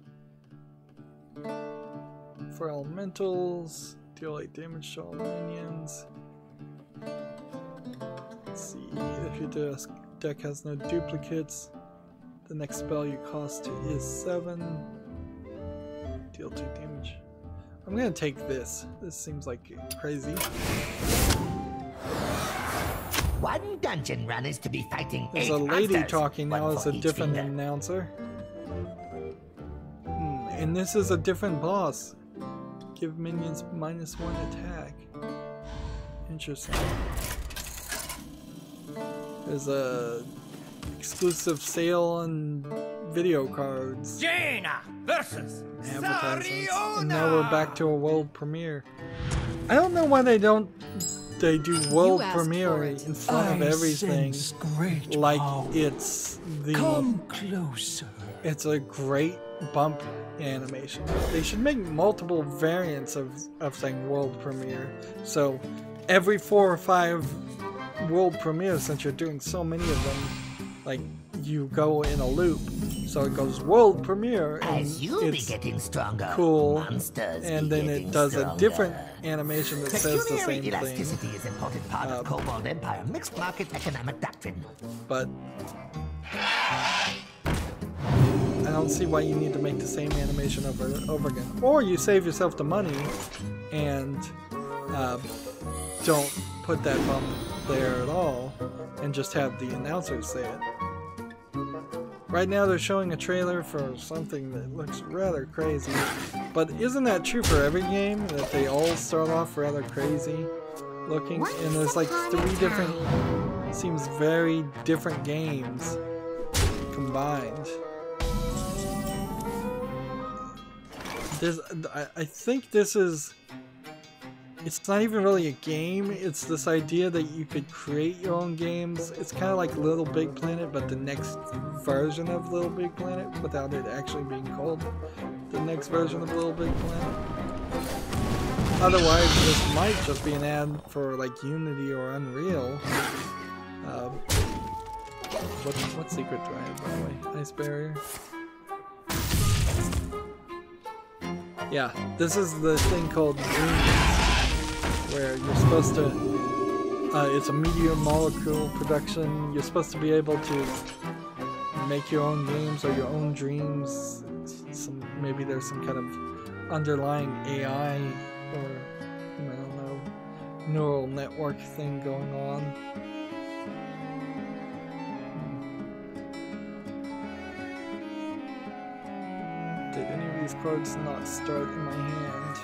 For elementals, deal 8 damage to all minions. Let's see, if your deck has no duplicates, the next spell you cost is 7. Deal 2 damage. I'm gonna take this. This seems like crazy. One dungeon run is to be fighting There's 8 a lady monsters, talking now one as for a each different finger. announcer. And this is a different boss. Give minions -1 attack. Interesting. There's a exclusive sale on video cards. Jaina versus Advertisements. And now we're back to a world premiere. I don't know why they do world asked premiere for it. in front of everything like it's the Closer. it's a great bump animation. They should make multiple variants of saying world premiere. So every 4 or 5 world premieres, since you're doing so many of them, like you go in a loop. So it goes world premiere and As you be it's getting stronger, cool, monsters and be then getting it does a stronger. different animation that says the Pecuniary same thing. elasticity is an important part of Kobold Empire mixed market economic doctrine. But I don't see why you need to make the same animation over and over again. Or you save yourself the money and don't put that bump there at all and just have the announcers say it. Right now they're showing a trailer for something that looks rather crazy. But isn't that true for every game? That they all start off rather crazy looking? And there's like 3 different, seems very different games combined. I think this is, it's not even really a game, it's this idea that you could create your own games. It's kind of like Little Big Planet, but the next version of Little Big Planet, without it actually being called the next version of Little Big Planet. Otherwise, this might just be an ad for like Unity or Unreal. What secret do I have, by the way? Ice barrier. Yeah, this is the thing called Dreams, where you're supposed to, it's a media molecule production. You're supposed to be able to make your own games or your own dreams. Maybe there's some kind of underlying AI or, I don't know, neural network thing going on. Did any of these cards not start in my hand?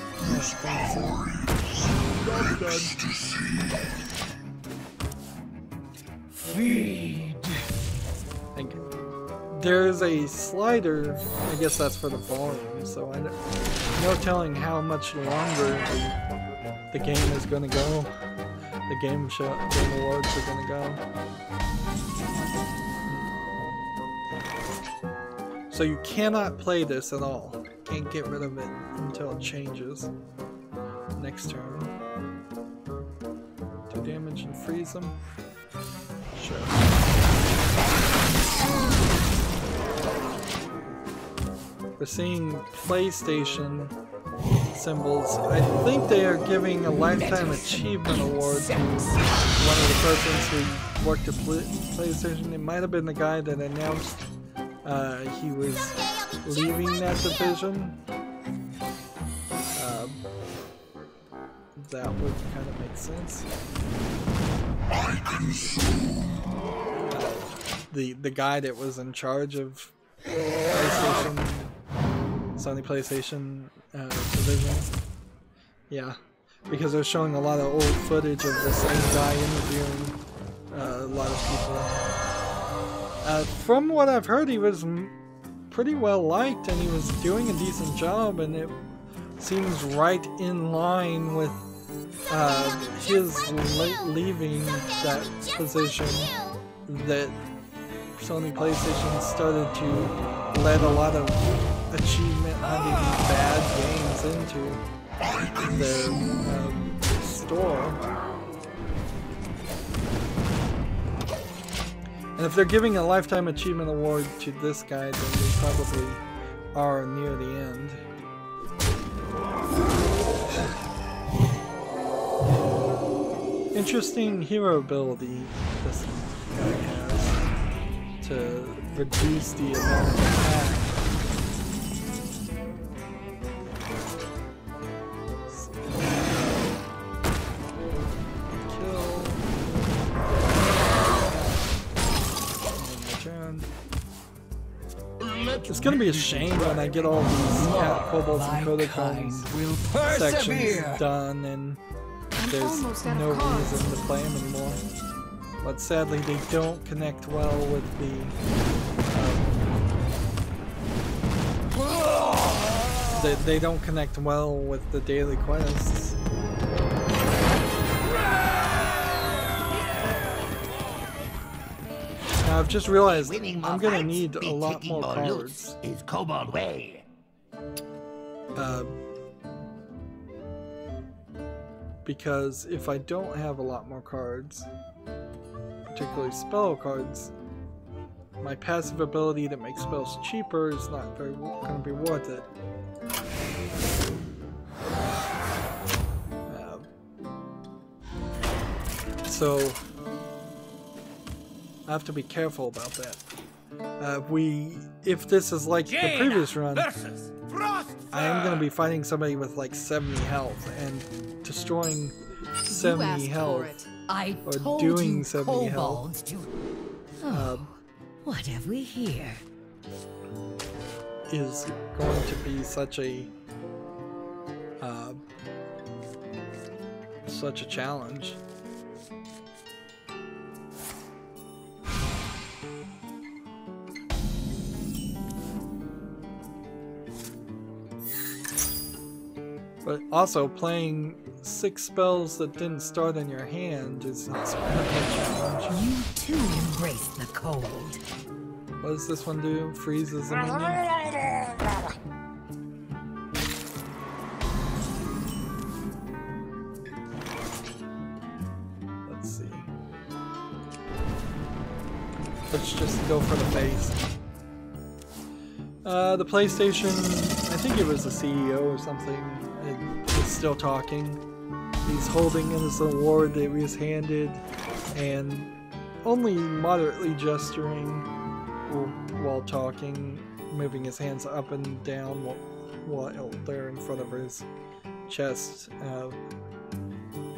Feed. There's a slider, I guess that's for the volume, so no telling how much longer the game is going to go. The game awards are going to go. So you cannot play this at all. Can't get rid of it until it changes. Next turn. 2 damage and freeze them. Sure. We're seeing PlayStation symbols. I think they are giving a Lifetime Achievement Award to one of the persons who worked at PlayStation. It might have been the guy that announced he was leaving that division. That would kind of make sense. the guy that was in charge of PlayStation, Sony PlayStation division. Yeah, because they're showing a lot of old footage of the same guy interviewing a lot of people. From what I've heard, he was pretty well liked and he was doing a decent job, and it seems right in line with his leaving that position that Sony PlayStation started to let a lot of achievement hunting bad games into their store. And if they're giving a Lifetime Achievement Award to this guy, then they probably are near the end. Interesting hero ability this guy has to reduce the amount of attack. It's gonna be a shame when I get all these kobolds and protocols sections done and there's no reason to play them anymore. But sadly they don't connect well with the they don't connect well with the daily quests. Now I've just realized I'm gonna need a lot more cards. Is Kobold way. Because if I don't have a lot more cards, particularly spell cards, my passive ability that makes spells cheaper is not very going to be worth it. So I have to be careful about that. If this is like the previous run, I am going to be fighting somebody with like 70 health and destroying 70 health or doing 70 health. What have we here? Is going to be such a challenge. But also, playing 6 spells that didn't start in your hand is a challenge. You too embrace the cold. What does this one do? Freezes a minion? Let's see. Let's just go for the face. The PlayStation, I think it was the CEO or something, is still talking. He's holding his award that he was handed and only moderately gesturing while talking, moving his hands up and down while they're in front of his chest.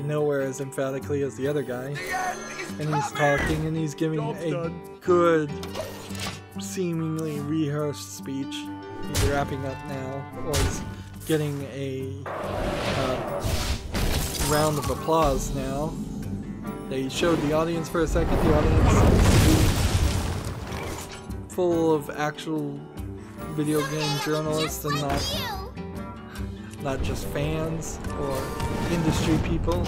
Nowhere as emphatically as the other guy. And he's talking and he's giving a good, seemingly rehearsed speech. He's wrapping up now, or he's getting a round of applause now. They showed the audience for a second. The audience is full of actual video game journalists and not just fans or industry people.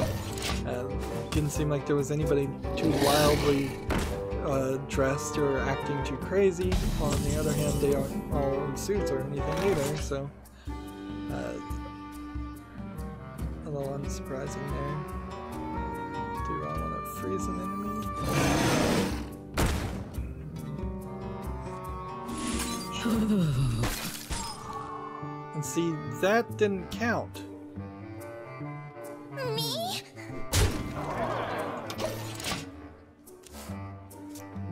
Didn't seem like there was anybody too wildly dressed or acting too crazy. On the other hand, they aren't all in suits or anything either, so a little unsurprising there. Do I want to freeze an enemy? And see, that didn't count. Me?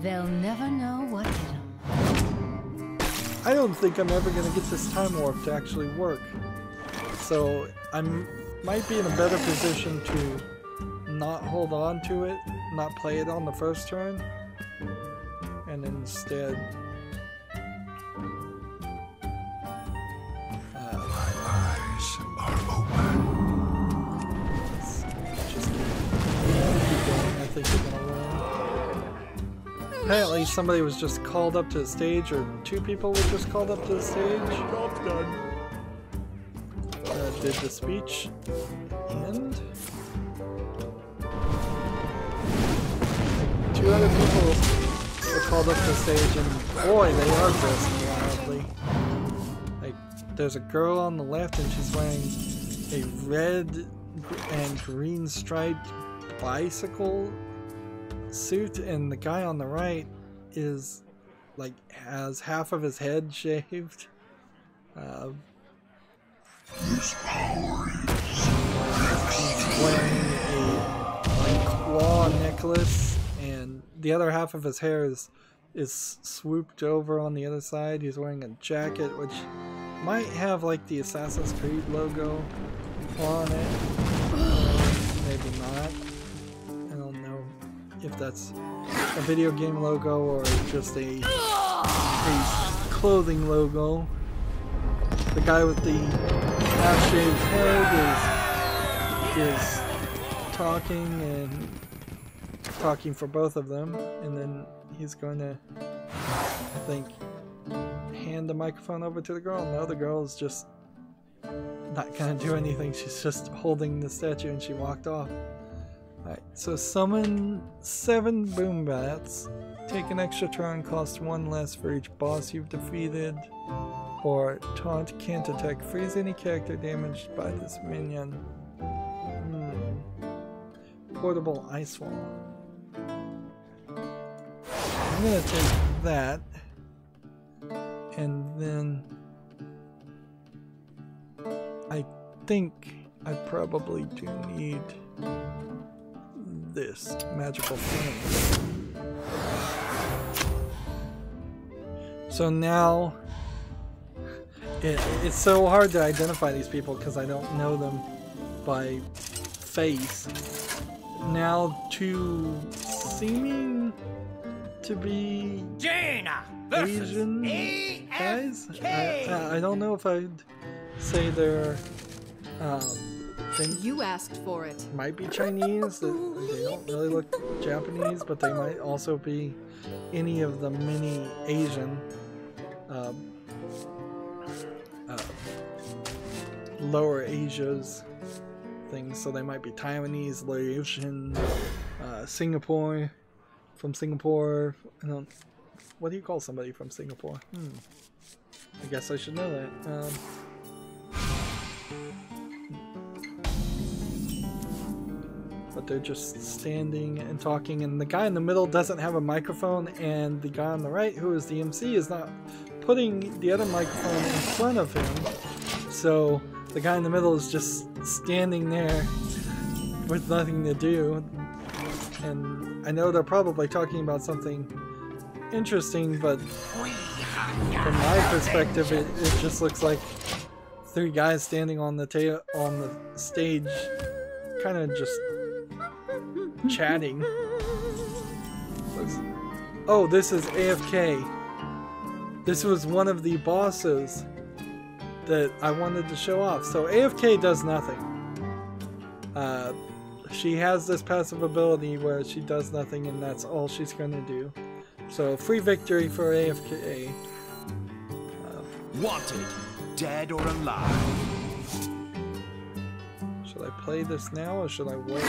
They'll never know what hit them. I don't think I'm ever going to get this time warp to actually work. So I might be in a better position to not hold on to it, not play it on the first turn, and turn instead. My eyes are open. Just keep going. I think you're gonna win. Apparently somebody was just called up to the stage, or two people were just called up to the stage. Job's done. Did the speech end? Two other people were called up to the stage, and boy, they are dressed wildly. Like, there's a girl on the left, and she's wearing a red and green striped bicycle suit, and the guy on the right is like has half of his head shaved. He's wearing a claw necklace, and the other half of his hair is swooped over on the other side. He's wearing a jacket which might have like the Assassin's Creed logo on it. Maybe not. I don't know if that's a video game logo or just a clothing logo. The guy with the half-shaved head is talking for both of them, and then he's going to, I think, hand the microphone over to the girl. No, the girl is just not going to do anything. She's just holding the statue, and she walked off. Alright, so summon 7 boom bats. Take an extra turn, cost 1 less for each boss you've defeated. Or taunt can't attack. Freeze any character damaged by this minion. Portable ice wall. I'm gonna take that. And then I think I probably do need this magical flame. So now it's so hard to identify these people because I don't know them by face. Now, two seeming to be Asian guys. I don't know if I'd say they're you asked for it. Might be Chinese. They don't really look Japanese, but they might also be any of the many Asian Lower Asia's things. So they might be Taiwanese, Laotian, Singapore, from Singapore. What do you call somebody from Singapore? I guess I should know that. But they're just standing and talking, and the guy in the middle doesn't have a microphone, and the guy on the right, who is the MC, is not putting the other microphone in front of him. So the guy in the middle is just standing there with nothing to do. And I know they're probably talking about something interesting, but from my perspective, it just looks like 3 guys standing on the stage, kind of just chatting. Oh, this is AFK. This was one of the bosses that I wanted to show off. So AFK does nothing. She has this passive ability where she does nothing, and that's all she's gonna do. So free victory for AFK. Wanted, dead or alive. Should I play this now or should I wait?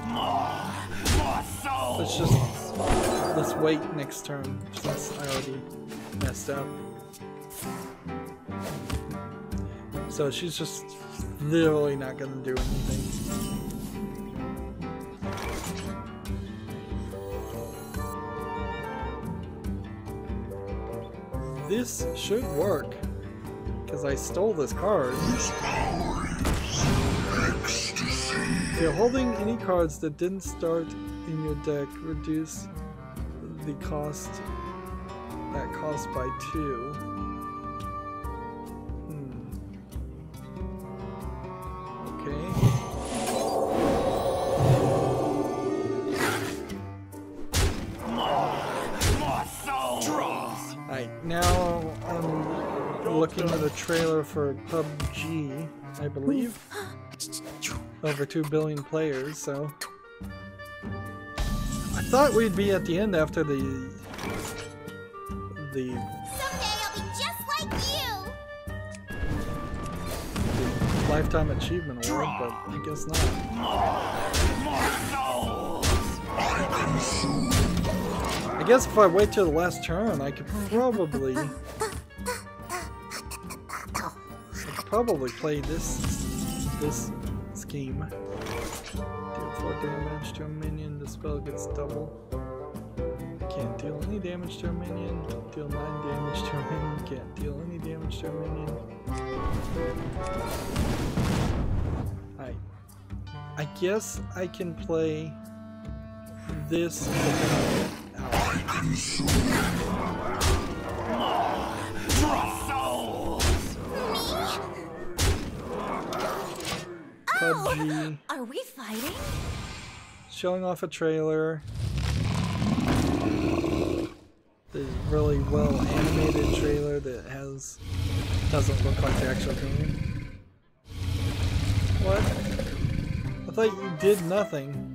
More souls. Let's wait next turn since I already messed up. So she's just literally not gonna do anything. This should work because I stole this card. If you're holding any cards that didn't start in your deck, reduce the cost by 2. Okay. looking at a trailer for PUBG, I believe. Over 2 billion players, so... I thought we'd be at the end after the Someday I'll be just like you! Lifetime Achievement Award, but I guess not. I guess if I wait till the last turn, I could probably play this scheme. Deal 4 damage to a minion, the spell gets double. Can't deal any damage to a minion. Deal 9 damage to a minion. Can't deal any damage to a minion. I guess I can play this. PUBG. Are we fighting? Showing off a trailer. The really well animated trailer that doesn't look like the actual game. What? I thought you did nothing.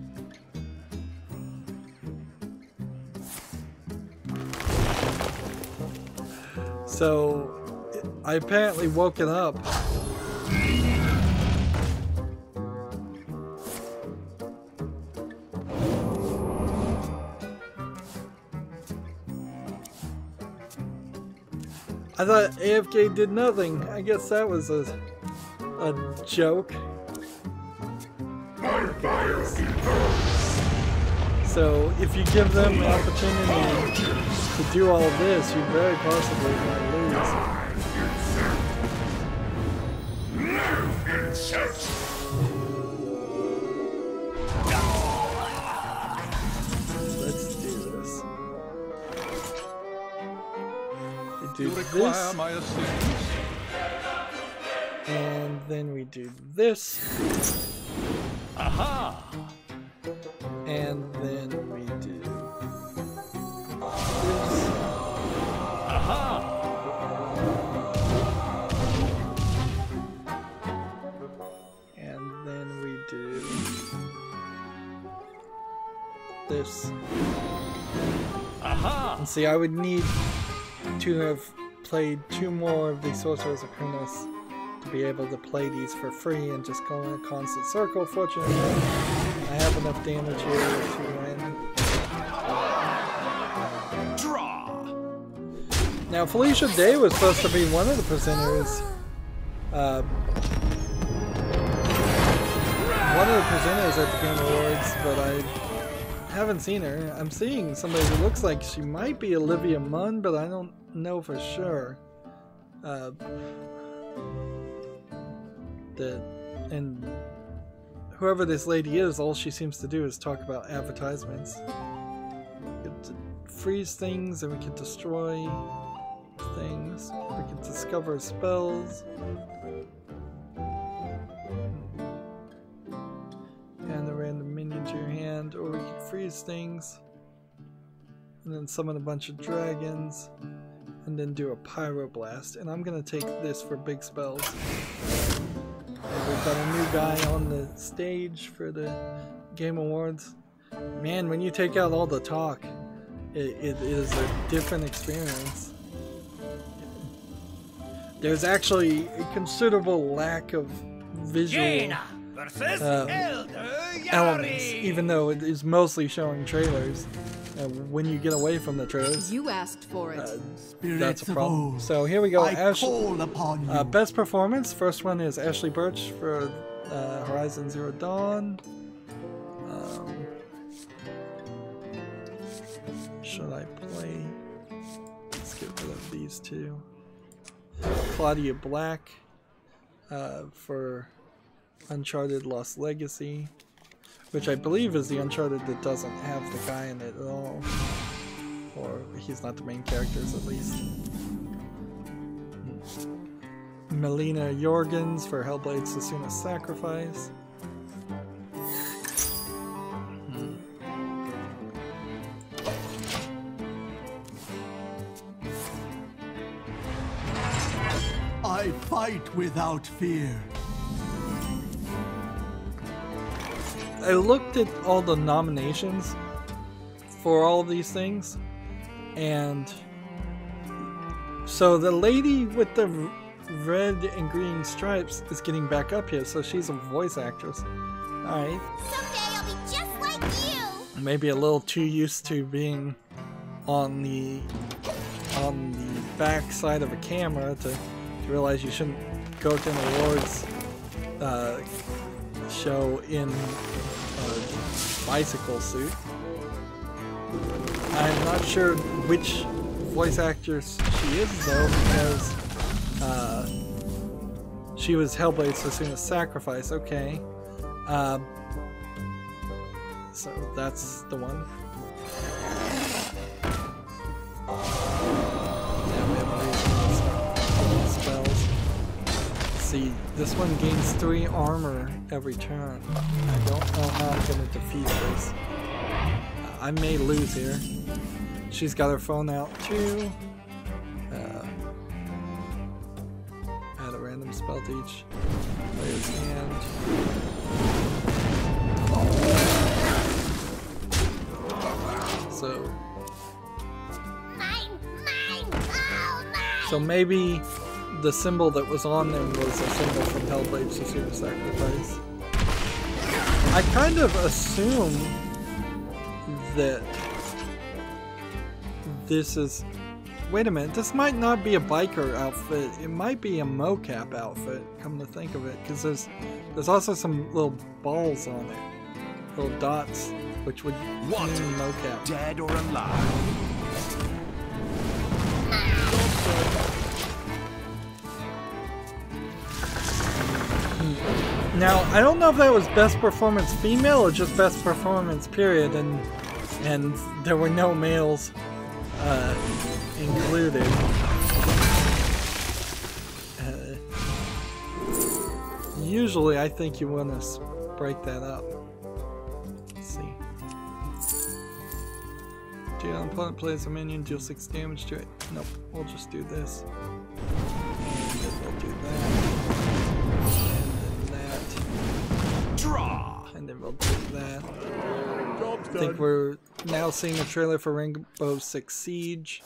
So I apparently woke it up. I thought AFK did nothing. I guess that was a joke. So if you give them the opportunity to do all of this, you very possibly might lose. Let's do this. We do this. And then we do this. Aha! And then we do this. Aha! And then we do this. Aha! And see, I would need to have played 2 more of the Sorcerer's Apprentice to be able to play these for free and just go in a constant circle. Fortunately, I have enough damage here to win. Draw! Now, Felicia Day was supposed to be one of the presenters. One of the presenters at the Game Awards, but I haven't seen her. I'm seeing somebody who looks like she might be Olivia Munn, but I don't know for sure. And whoever this lady is, all she seems to do is talk about advertisements. We can freeze things, and we can destroy things. We can discover spells. And a random minion to your hand, or we can freeze things. And then summon a bunch of dragons. And then do a pyroblast. And I'm gonna take this for big spells. We've got a new guy on the stage for the Game Awards. Man, when you take out all the talk, it is a different experience. There's actually a considerable lack of visual elements, even though it is mostly showing trailers. When you get away from the trailers, you asked for it. That's a problem. So here we go. Best performance. First one is Ashley Birch for Horizon Zero Dawn. Should I play? Let's get rid of these two. Claudia Black for Uncharted Lost Legacy, which I believe is the Uncharted that doesn't have the guy in it at all. Or he's not the main characters, at least. Melina Jorgens for Hellblade Sesuna's Sacrifice. I fight without fear. I looked at all the nominations for all these things, and so the lady with the red and green stripes is getting back up here, so she's a voice actress. Alright. Someday I'll be just like you. Maybe a little too used to being on the back side of a camera to realize you shouldn't go to an awards show in a bicycle suit. I'm not sure which voice actress she is though, because she was Hellblade's Sesuna's Sacrifice. Okay. So that's the one. Now we have a reason to start spells. See, this one gains 3 armor every turn. I don't know how I'm gonna defeat this. I may lose here. She's got her phone out too. Add a random spell to each player's hand. So, so maybe the symbol that was on them was a symbol from Hellblade's Sesuna's Sacrifice. I kind of assume that this is... Wait a minute, this might not be a biker outfit, it might be a mocap outfit, come to think of it, because there's also some little balls on it, little dots, which would mean mocap. Dead or alive? Now, I don't know if that was best performance female or just best performance period, and there were no males included. Usually, I think you want to break that up. Let's see. Deal an opponent plays a minion, deal 6 damage to it. Nope, we'll just do this. And then we'll do that. Draw! And then we'll do that. I think we're now seeing a trailer for Rainbow Six Siege.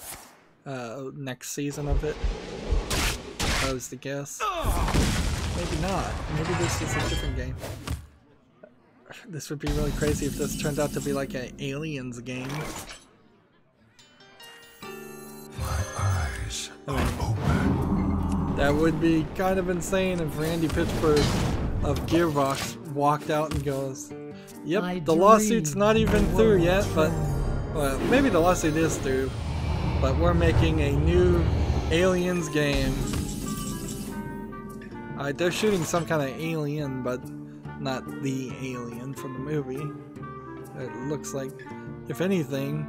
Next season of it. If I was to guess. Maybe not. Maybe this is a different game. This would be really crazy if this turned out to be like an Aliens game. My eyes are open. That would be kind of insane if Randy Pitchford of Gearbox walked out and goes, "Yep, the lawsuit's not even through yet, but well, maybe the lawsuit is through, but we're making a new Aliens game." They're shooting some kind of alien, but not the alien from the movie. It looks like, if anything,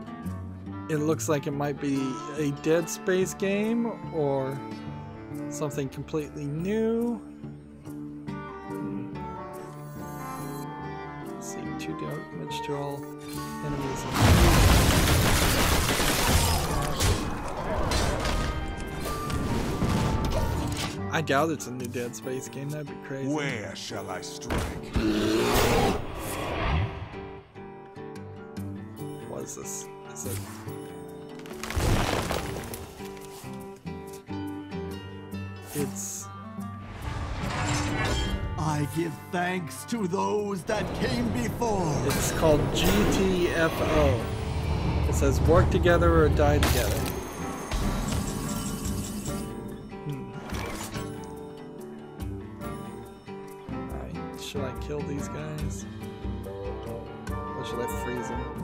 it looks like it might be a Dead Space game or something completely new. Let's see, 2 damage to all enemies. I doubt it's a new Dead Space game, that'd be crazy. Where shall I strike? What is this? Is it... It's... I give thanks to those that came before. It's called GTFO. It says work together or die together. Alright, should I kill these guys? Or should I freeze them?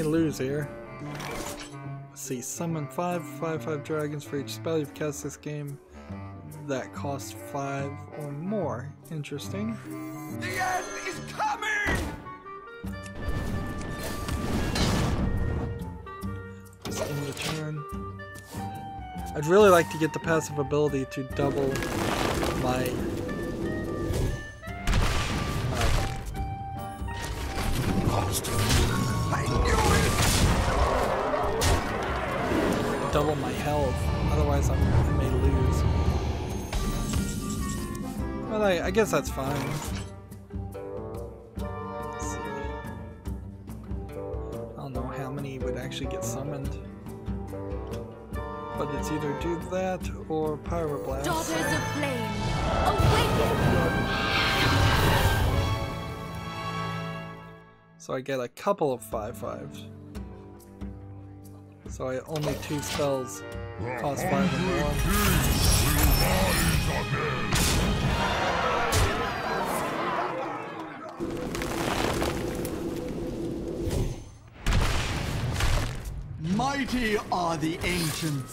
Lose here. Let's see, summon 5/5/5 dragons for each spell you've cast this game. that cost 5 or more. Interesting. The end is coming! Just in return. I'd really like to get the passive ability to double my double my health, otherwise I may lose. But I guess that's fine. Let's see. I don't know how many would actually get summoned. But it's either do that or Pyroblast. Daughters of Flame, awaken! So I get a couple of 5/5s. So only 2 spells cost 5 or more. Mighty are the ancients.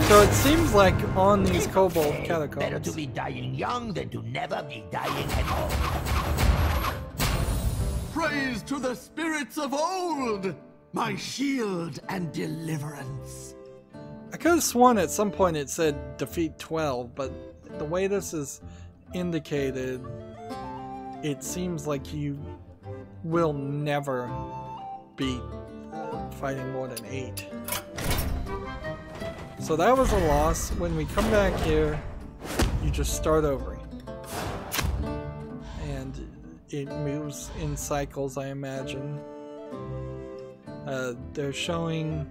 So it seems like on these Kobold Better catacombs, to be dying young than to never be dying at all. Praise to the spirits of old, my shield and deliverance. I could have sworn at some point it said defeat 12, but the way this is indicated, it seems like you will never beat fighting more than 8. So that was a loss. When we come back here, you just start over. And it moves in cycles, I imagine. They're showing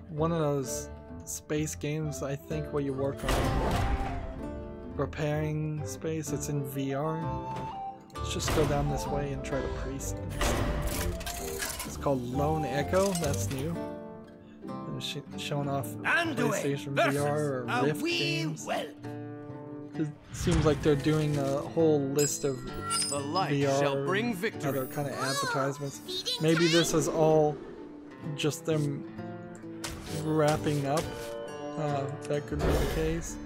one of those space games, I think, where you work on repairing space. It's in VR. Let's just go down this way and try to priest. It's called Lone Echo. That's new. Showing off PlayStation VR or Rift games. It seems like they're doing a whole list of The light VR shall bring victory. other kind of advertisements. Maybe this is all just them wrapping up. That could be the case.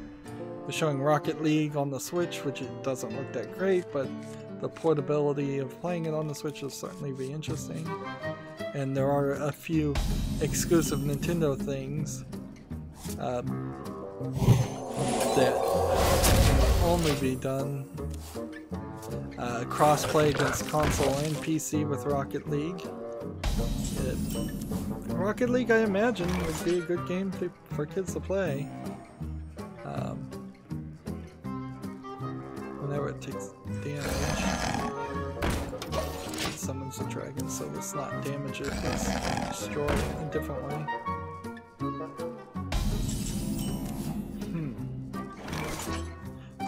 They're showing Rocket League on the Switch, which it doesn't look that great, but the portability of playing it on the Switch will certainly be interesting. And there are a few exclusive Nintendo things that can only be done cross-play against console and PC with Rocket League. Rocket League, I imagine, would be a good game for kids to play. Whenever it takes damage. It summons the dragon, so let's not damage it, let's destroy it in a different way.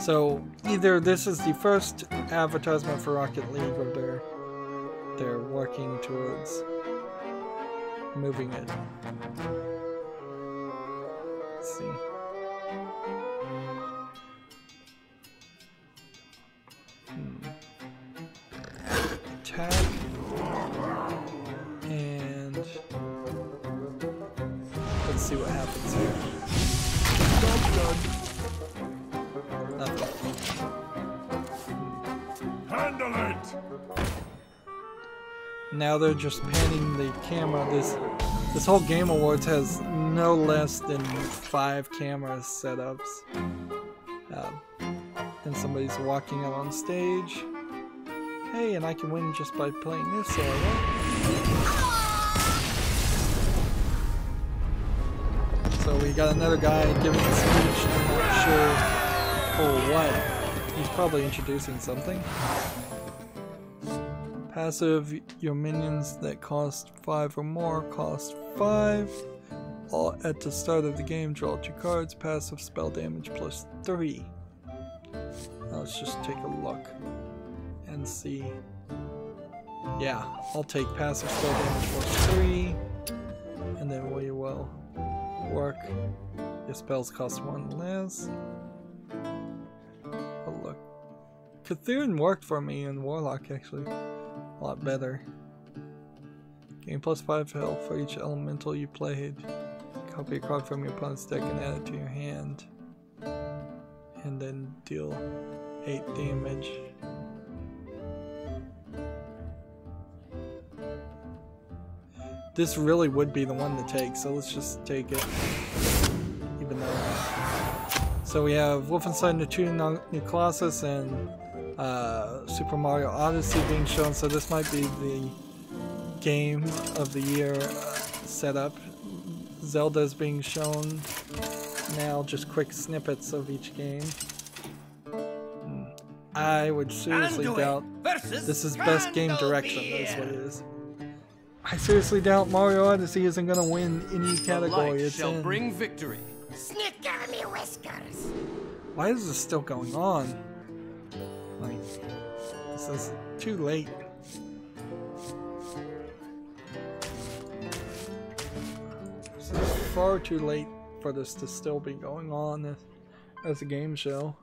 So either this is the first advertisement for Rocket League, or they're working towards moving it. Let's see. Attack. And let's see what happens here. Nothing. Handle it! Now they're just panning the camera. This whole Game Awards has no less than 5 camera setups. And somebody's walking out on stage. Hey, and I can win just by playing this area. So we got another guy giving a speech. I'm not sure for what. He's probably introducing something. Passive, your minions that cost 5 or more cost 5. All at the start of the game, draw 2 cards. Passive spell damage plus 3. Now let's just take a look and see. Yeah, I'll take passive spell damage plus 3. And then we will work. Your spells cost 1 less. Oh look. Cthulhu worked for me in Warlock actually. A lot better. Gain +5 health for each elemental you played. Copy a card from your opponent's deck and add it to your hand. And then deal 8 damage. This really would be the one to take, so let's just take it. Even though. So we have Wolfenstein New Colossus and Super Mario Odyssey being shown, so this might be the game of the year setup. Zelda's being shown now, just quick snippets of each game. I would seriously doubt this is best game direction, that's what it is. I seriously doubt Mario Odyssey isn't gonna win any category it's shall in. Bring victory. Snicker me whiskers. Why is this still going on? Like, this is too late. This is far too late for this to still be going on as a game show.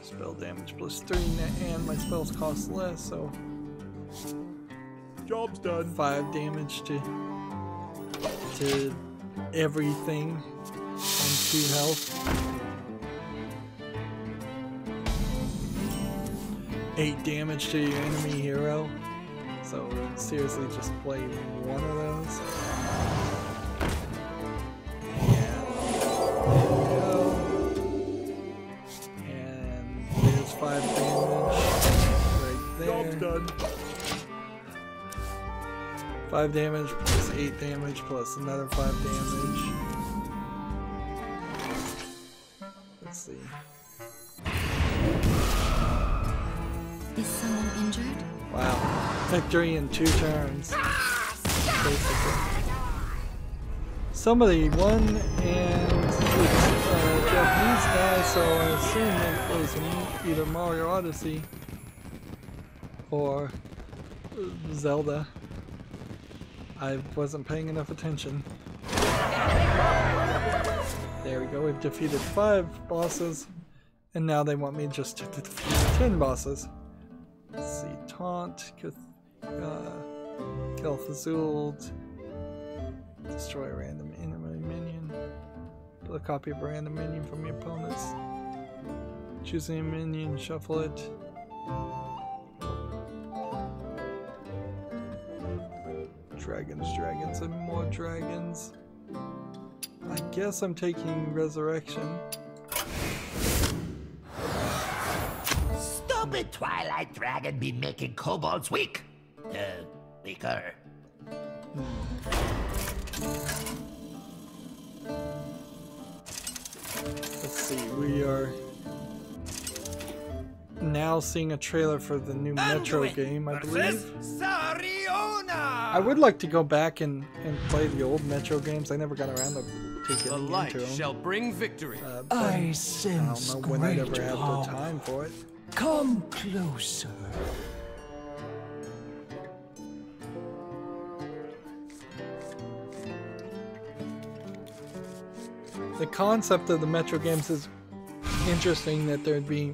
Spell damage +3, and my spells cost less, so job's done. 5 damage to everything and 2 health. 8 damage to your enemy hero. So seriously, just play one of those. And there we go. And there's 5 damage right there. Job's done. 5 damage plus 8 damage plus another 5 damage. Let's see. Is someone injured? Wow. Victory in 2 turns. Basically. Somebody won, and it's a Japanese guy, so I assume it was either Mario Odyssey or Zelda. I wasn't paying enough attention. There we go, we've defeated 5 bosses, and now they want me just to defeat 10 bosses. Let's see, Taunt, Kill Fizzled, destroy a random enemy minion, put a copy of a random minion from your opponent's, choose a minion, shuffle it. Dragons, and more dragons. I guess I'm taking Resurrection. Stupid Twilight Dragon be making kobolds weak. Weaker. Let's see, we are now seeing a trailer for the new Metro game, I believe. I would like to go back and play the old Metro games. I never got around to getting The light into them. shall bring victory. I sense I don't know when I'd ever great have power. the time for it. Come closer. The concept of the Metro games is interesting, that there'd be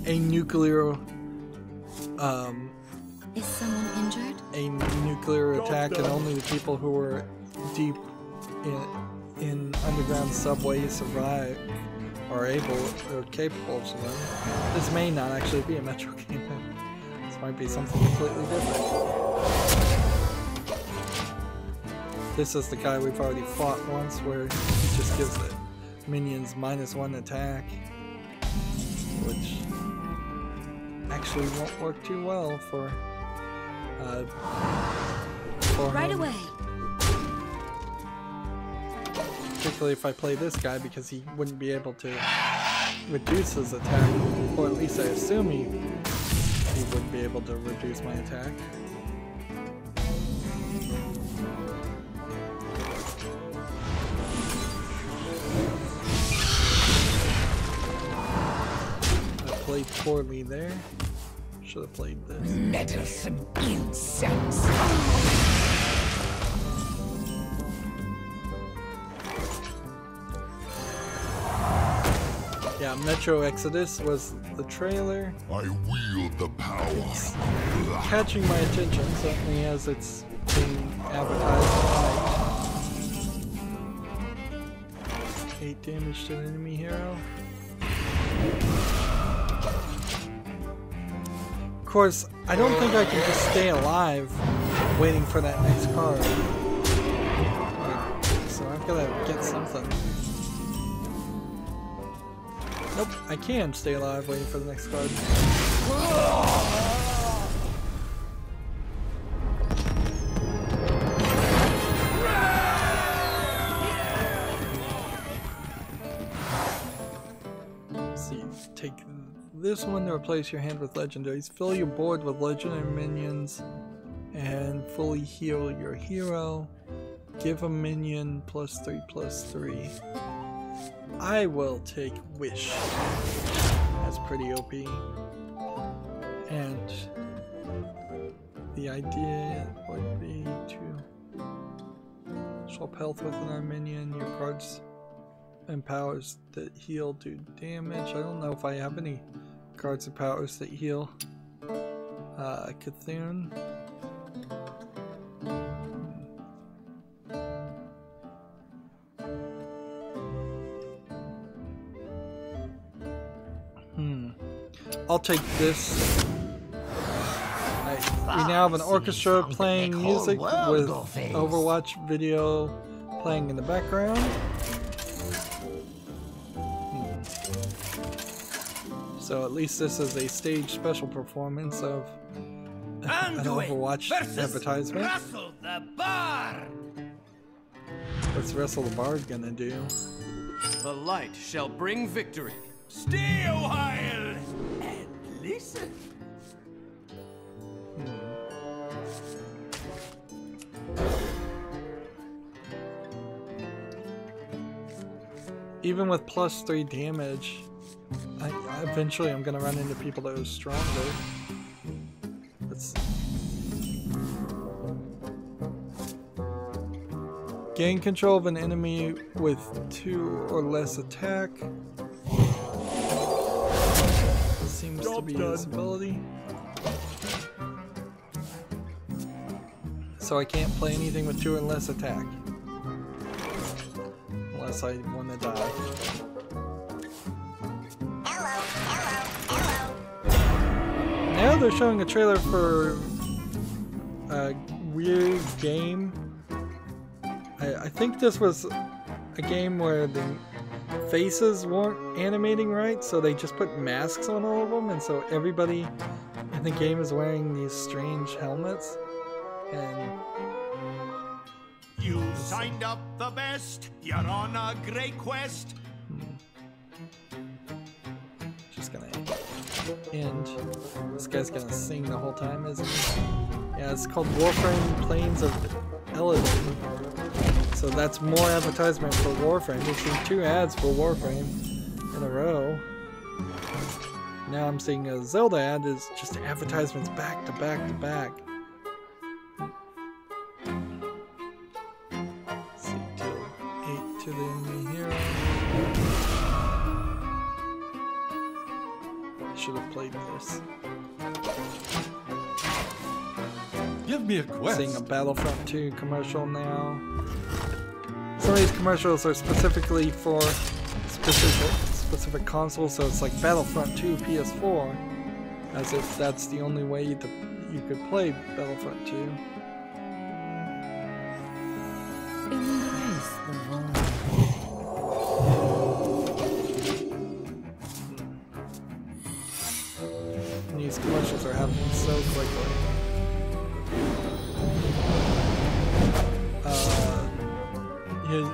a nuclear Is someone injured? a nuclear attack, and only the people who were deep in underground subways survive, are able or capable of surviving. This may not actually be a Metro game. This might be something completely different. This is the guy we've already fought once, where he just gives the minions -1 attack, which actually won't work too well for Right him. away. Particularly if I play this guy, because he wouldn't be able to reduce his attack, or at least I assume he wouldn't be able to reduce my attack. I played poorly there. Should have played this. Meddlesome insects. Yeah, Metro Exodus was the trailer. I wield the power. It's catching my attention, certainly as it's being advertised tonight. 8 damage to an enemy hero. Of course, I don't think I can just stay alive waiting for that next card. So I've got to get something. Nope, I can stay alive waiting for the next card. Let's see, take this one to replace your hand with legendaries. Fill your board with legendary minions and fully heal your hero. Give a minion +3/+3. I will take Wish. That's pretty OP. And the idea would be to swap health with another minion. Your cards and powers that heal do damage. I don't know if I have any cards and powers that heal. Cthulhu. I'll take this. We now have an orchestra playing music with Overwatch video playing in the background. So at least this is a stage special performance of an Overwatch advertisement. Wrestle the Bard! What's Wrestle the Bard gonna do? The light shall bring victory. Stay a while and listen. Even with +3 damage, eventually I'm gonna run into people that are stronger. Let's gain control of an enemy with 2 or less attack. Seems to be his ability. So I can't play anything with 2 or less attack. Unless I want to die. Now they're showing a trailer for a weird game. I think this was a game where the faces weren't animating right, so they just put masks on all of them, and so everybody in the game is wearing these strange helmets. And you signed up the best. You're on a great quest. Just gonna end. This guy's gonna sing the whole time, isn't he? Yeah, it's called Warframe Plains of Illidan. So that's more advertisement for Warframe. We've seen 2 ads for Warframe in a row. Now I'm seeing a Zelda ad is just advertisements back to back to back. Let's see, deal 8 to the enemy hero. I should have played this. Give me a quest. Seeing a Battlefront 2 commercial now. Some of these commercials are specifically for specific consoles, so it's like Battlefront 2 PS4, as if that's the only way you could play Battlefront 2. Embrace the void. And these commercials are happening so quickly.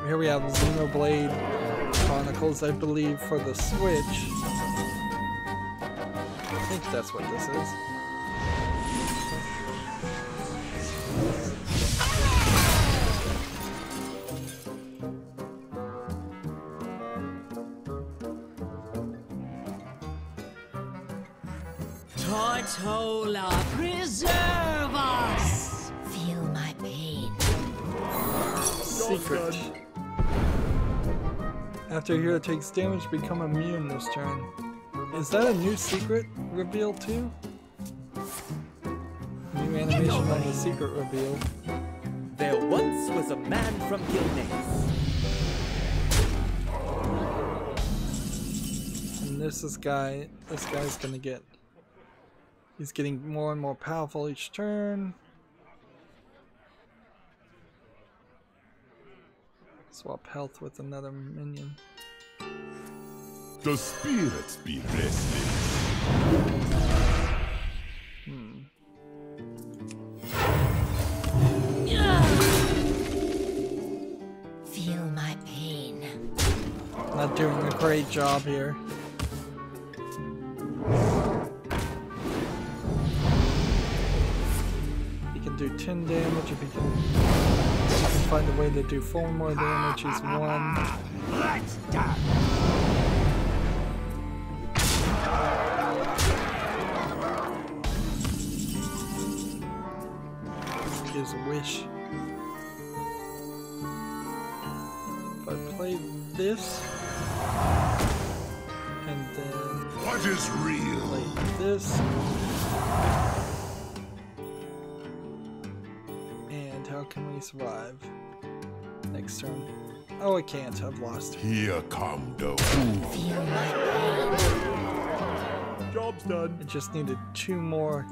Here we have Xenoblade Chronicles, I believe, for the Switch. I think that's what this is. Tortola, preserve us! Feel my pain. Secret. After a hero takes damage, become immune this turn. Is that a new secret reveal too? New animation on the secret reveal. There once was a man from Gilneas. And this guy's gonna get... He's getting more and more powerful each turn. Swap health with another minion. The spirits be restless. Feel my pain. Not doing a great job here. He can do 10 damage if he can find a way to do 4 more damage. He's 1. Let's die. Gives a wish. If I play this, and then what is real? Play this, and how can we survive next turn? Oh, I can't. I've lost. Here come the Feel my pain. Job's done. I just needed 2 more.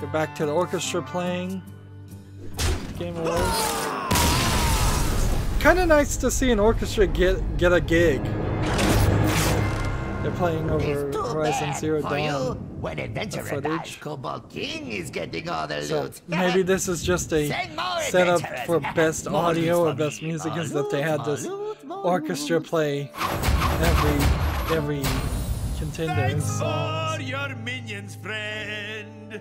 Go back to the orchestra playing. Game over. Kind of nice to see an orchestra get a gig. They're playing over Horizon Zero Dawn When Adventurer footage. Cobalt King is getting all the So loot. maybe this is just a setup for best audio or best music, is that they had this orchestra play every contender's songs. For your minions, friend.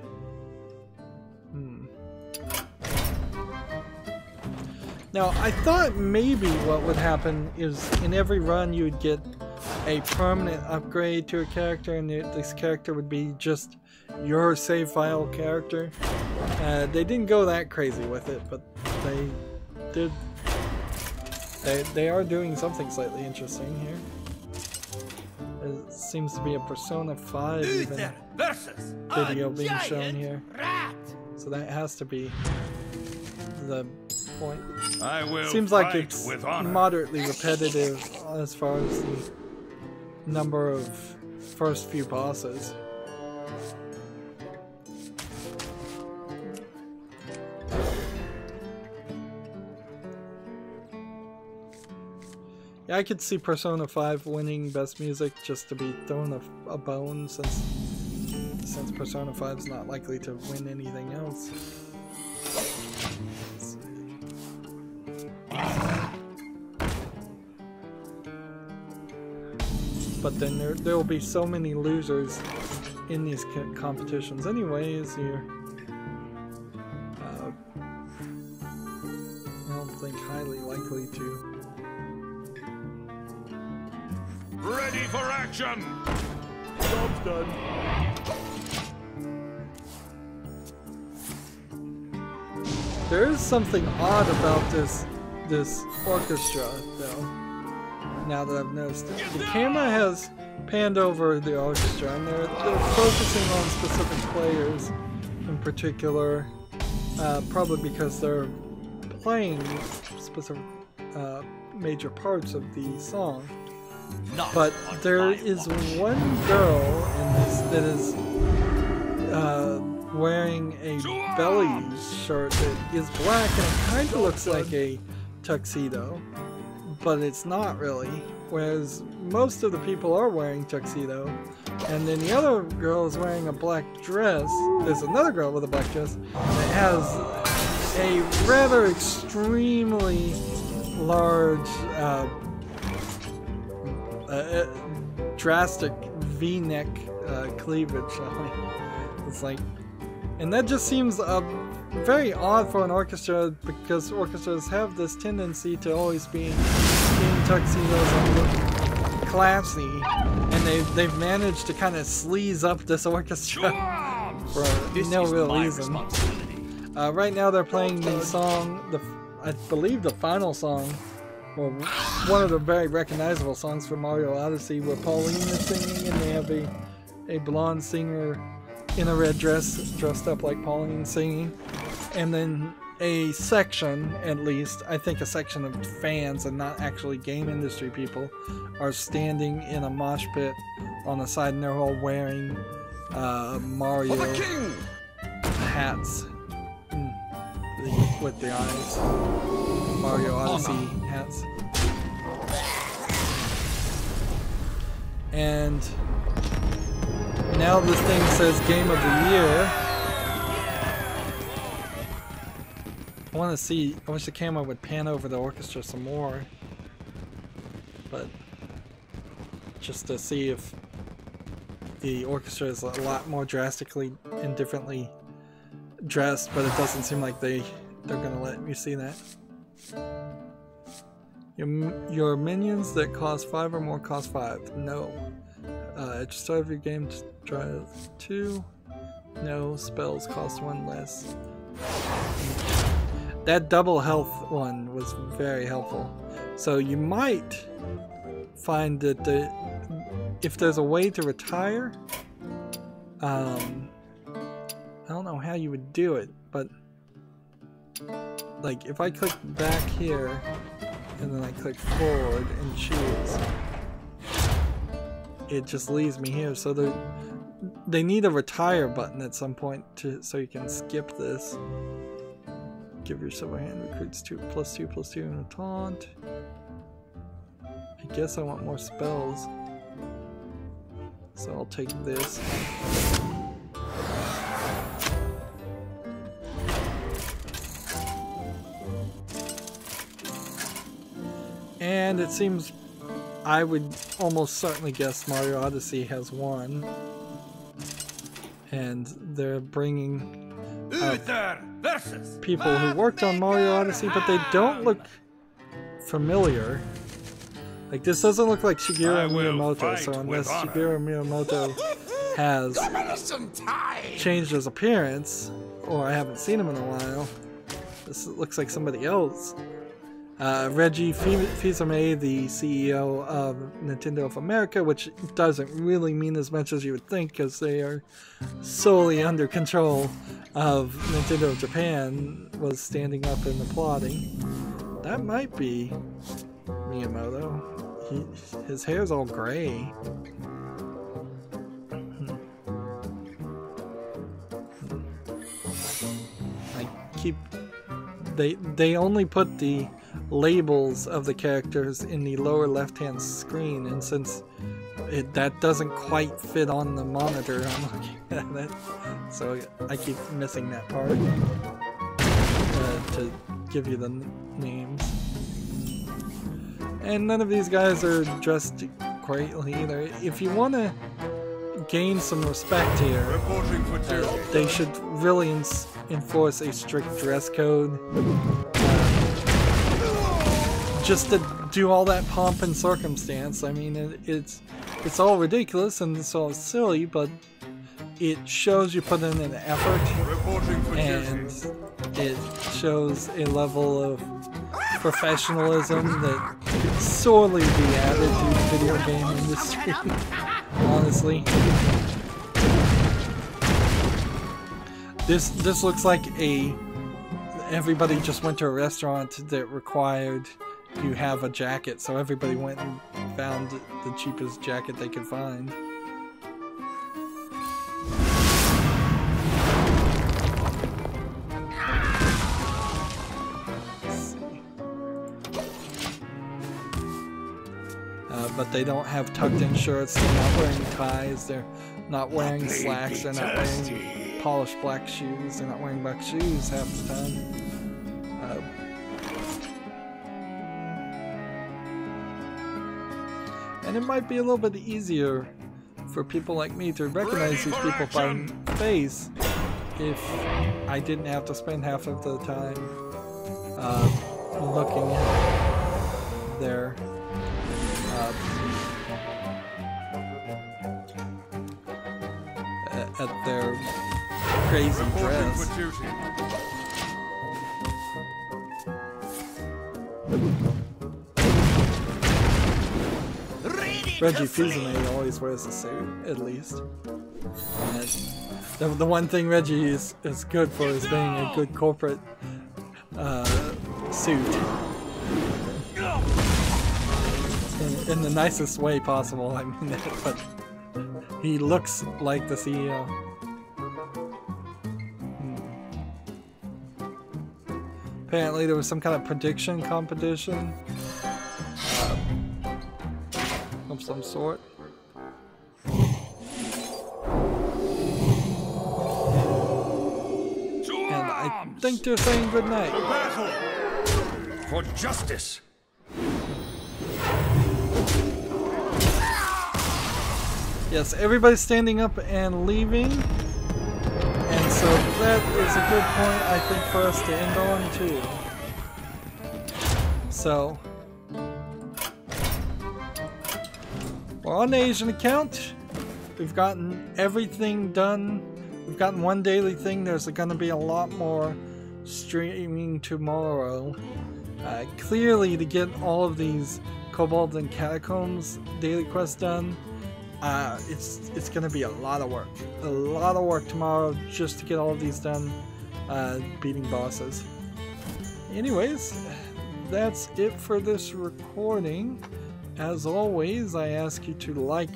Now, I thought maybe what would happen is in every run you would get a permanent upgrade to a character, and this character would be just your save file character. They didn't go that crazy with it, but they did. They are doing something slightly interesting here. It seems to be a Persona 5 even video being shown here. So that has to be the point. I will Seems like fight it's with honor. moderately repetitive as far as the number of first few bosses. Yeah, I could see Persona 5 winning Best Music just to be thrown a bone, since Persona 5 is not likely to win anything else. But then there will be so many losers in these competitions anyways. You're, I don't think highly likely to. Ready for action! Job's done. There is something odd about this orchestra, though. Now that I've noticed it. The camera has panned over the orchestra, and they're focusing on specific players in particular, probably because they're playing specific major parts of the song. But there is one girl in this that is wearing a belly shirt that is black, and it kind of looks like a tuxedo, but it's not really, whereas most of the people are wearing tuxedo. And then the other girl is wearing a black dress. There's another girl with a black dress that has a rather extremely large drastic V-neck cleavage. It's like, and that just seems very odd for an orchestra, because orchestras have this tendency to always be in tuxedos and look classy, and they've managed to kind of sleaze up this orchestra for no real reason. Right now they're playing the song, I believe the final song well, one of the very recognizable songs from Mario Odyssey where Pauline is singing, and they have a blonde singer in a red dress dressed up like Pauline singing, and then a section, at least, I think a section of fans and not actually game industry people, are standing in a mosh pit on the side, and they're all wearing Mario hats with the eyes. Mario Odyssey hats. And now this thing says Game of the Year. I want to see, I wish the camera would pan over the orchestra some more. But just to see if the orchestra is a lot more drastically and differently dressed, but it doesn't seem like they're gonna let you see that. Your minions that cost 5 or more cost 5. No. At the start of your game, try 2. No. Spells cost 1 less. That double health one was very helpful. So you might find that if there's a way to retire, I don't know how you would do it, but like if I click back here and then I click forward and choose, it just leaves me here. So they need a retire button at some point so you can skip this. Give your silver hand recruits 2+2/+2 and a taunt. I guess I want more spells, so I'll take this. And it seems I would almost certainly guess Mario Odyssey has won, and they're bringing people who worked on Mario Odyssey, but they don't look familiar. Like, this doesn't look like Shigeru Miyamoto, so unless Shigeru Miyamoto has changed his appearance, or I haven't seen him in a while, this looks like somebody else. Reggie Fils-Aimé, the CEO of Nintendo of America, which doesn't really mean as much as you would think, because they are solely under control of Nintendo of Japan, was standing up and applauding. That might be Miyamoto. His hair's all gray. They only put the labels of the characters in the lower left-hand screen, and since that doesn't quite fit on the monitor, I'm looking at it, so I keep missing that part to give you the names. And none of these guys are dressed greatly either. If you want to gain some respect here, they should really enforce a strict dress code. Just to do all that pomp and circumstance. I mean, it's all ridiculous and it's all silly, but it shows you put in an effort, and it shows a level of professionalism that could sorely be added to the video game industry. Honestly, this looks like everybody just went to a restaurant that required you have a jacket, so everybody went and found the cheapest jacket they could find. Let's see. But they don't have tucked-in shirts, they're not wearing ties, they're not wearing slacks, they're not wearing polished black shoes, they're not wearing black shoes half the time. And it might be a little bit easier for people like me to recognize these people by face if I didn't have to spend half of the time looking at their crazy dress. Reggie Fils-Aimé always wears a suit, at least. And the one thing Reggie is good for is being a good corporate suit. In the nicest way possible, I mean it, but he looks like the CEO. Apparently there was some kind of prediction competition of some sort. And I think they're saying goodnight. To battle! For justice! Yes, everybody's standing up and leaving. And so that is a good point, I think, for us to end on, too. So, we're on the Asian account. We've gotten everything done. We've gotten one daily thing. There's going to be a lot more streaming tomorrow. Clearly, to get all of these Kobolds and Catacombs daily quests done, it's gonna be a lot of work. A lot of work tomorrow just to get all of these done, beating bosses. Anyways, that's it for this recording. As always, I ask you to like,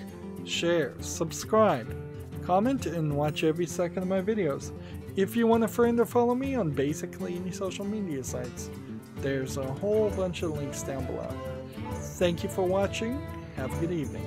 share, subscribe, comment, and watch every second of my videos. If you want a friend or follow me on basically any social media sites, there's a whole bunch of links down below. Thank you for watching. Have a good evening.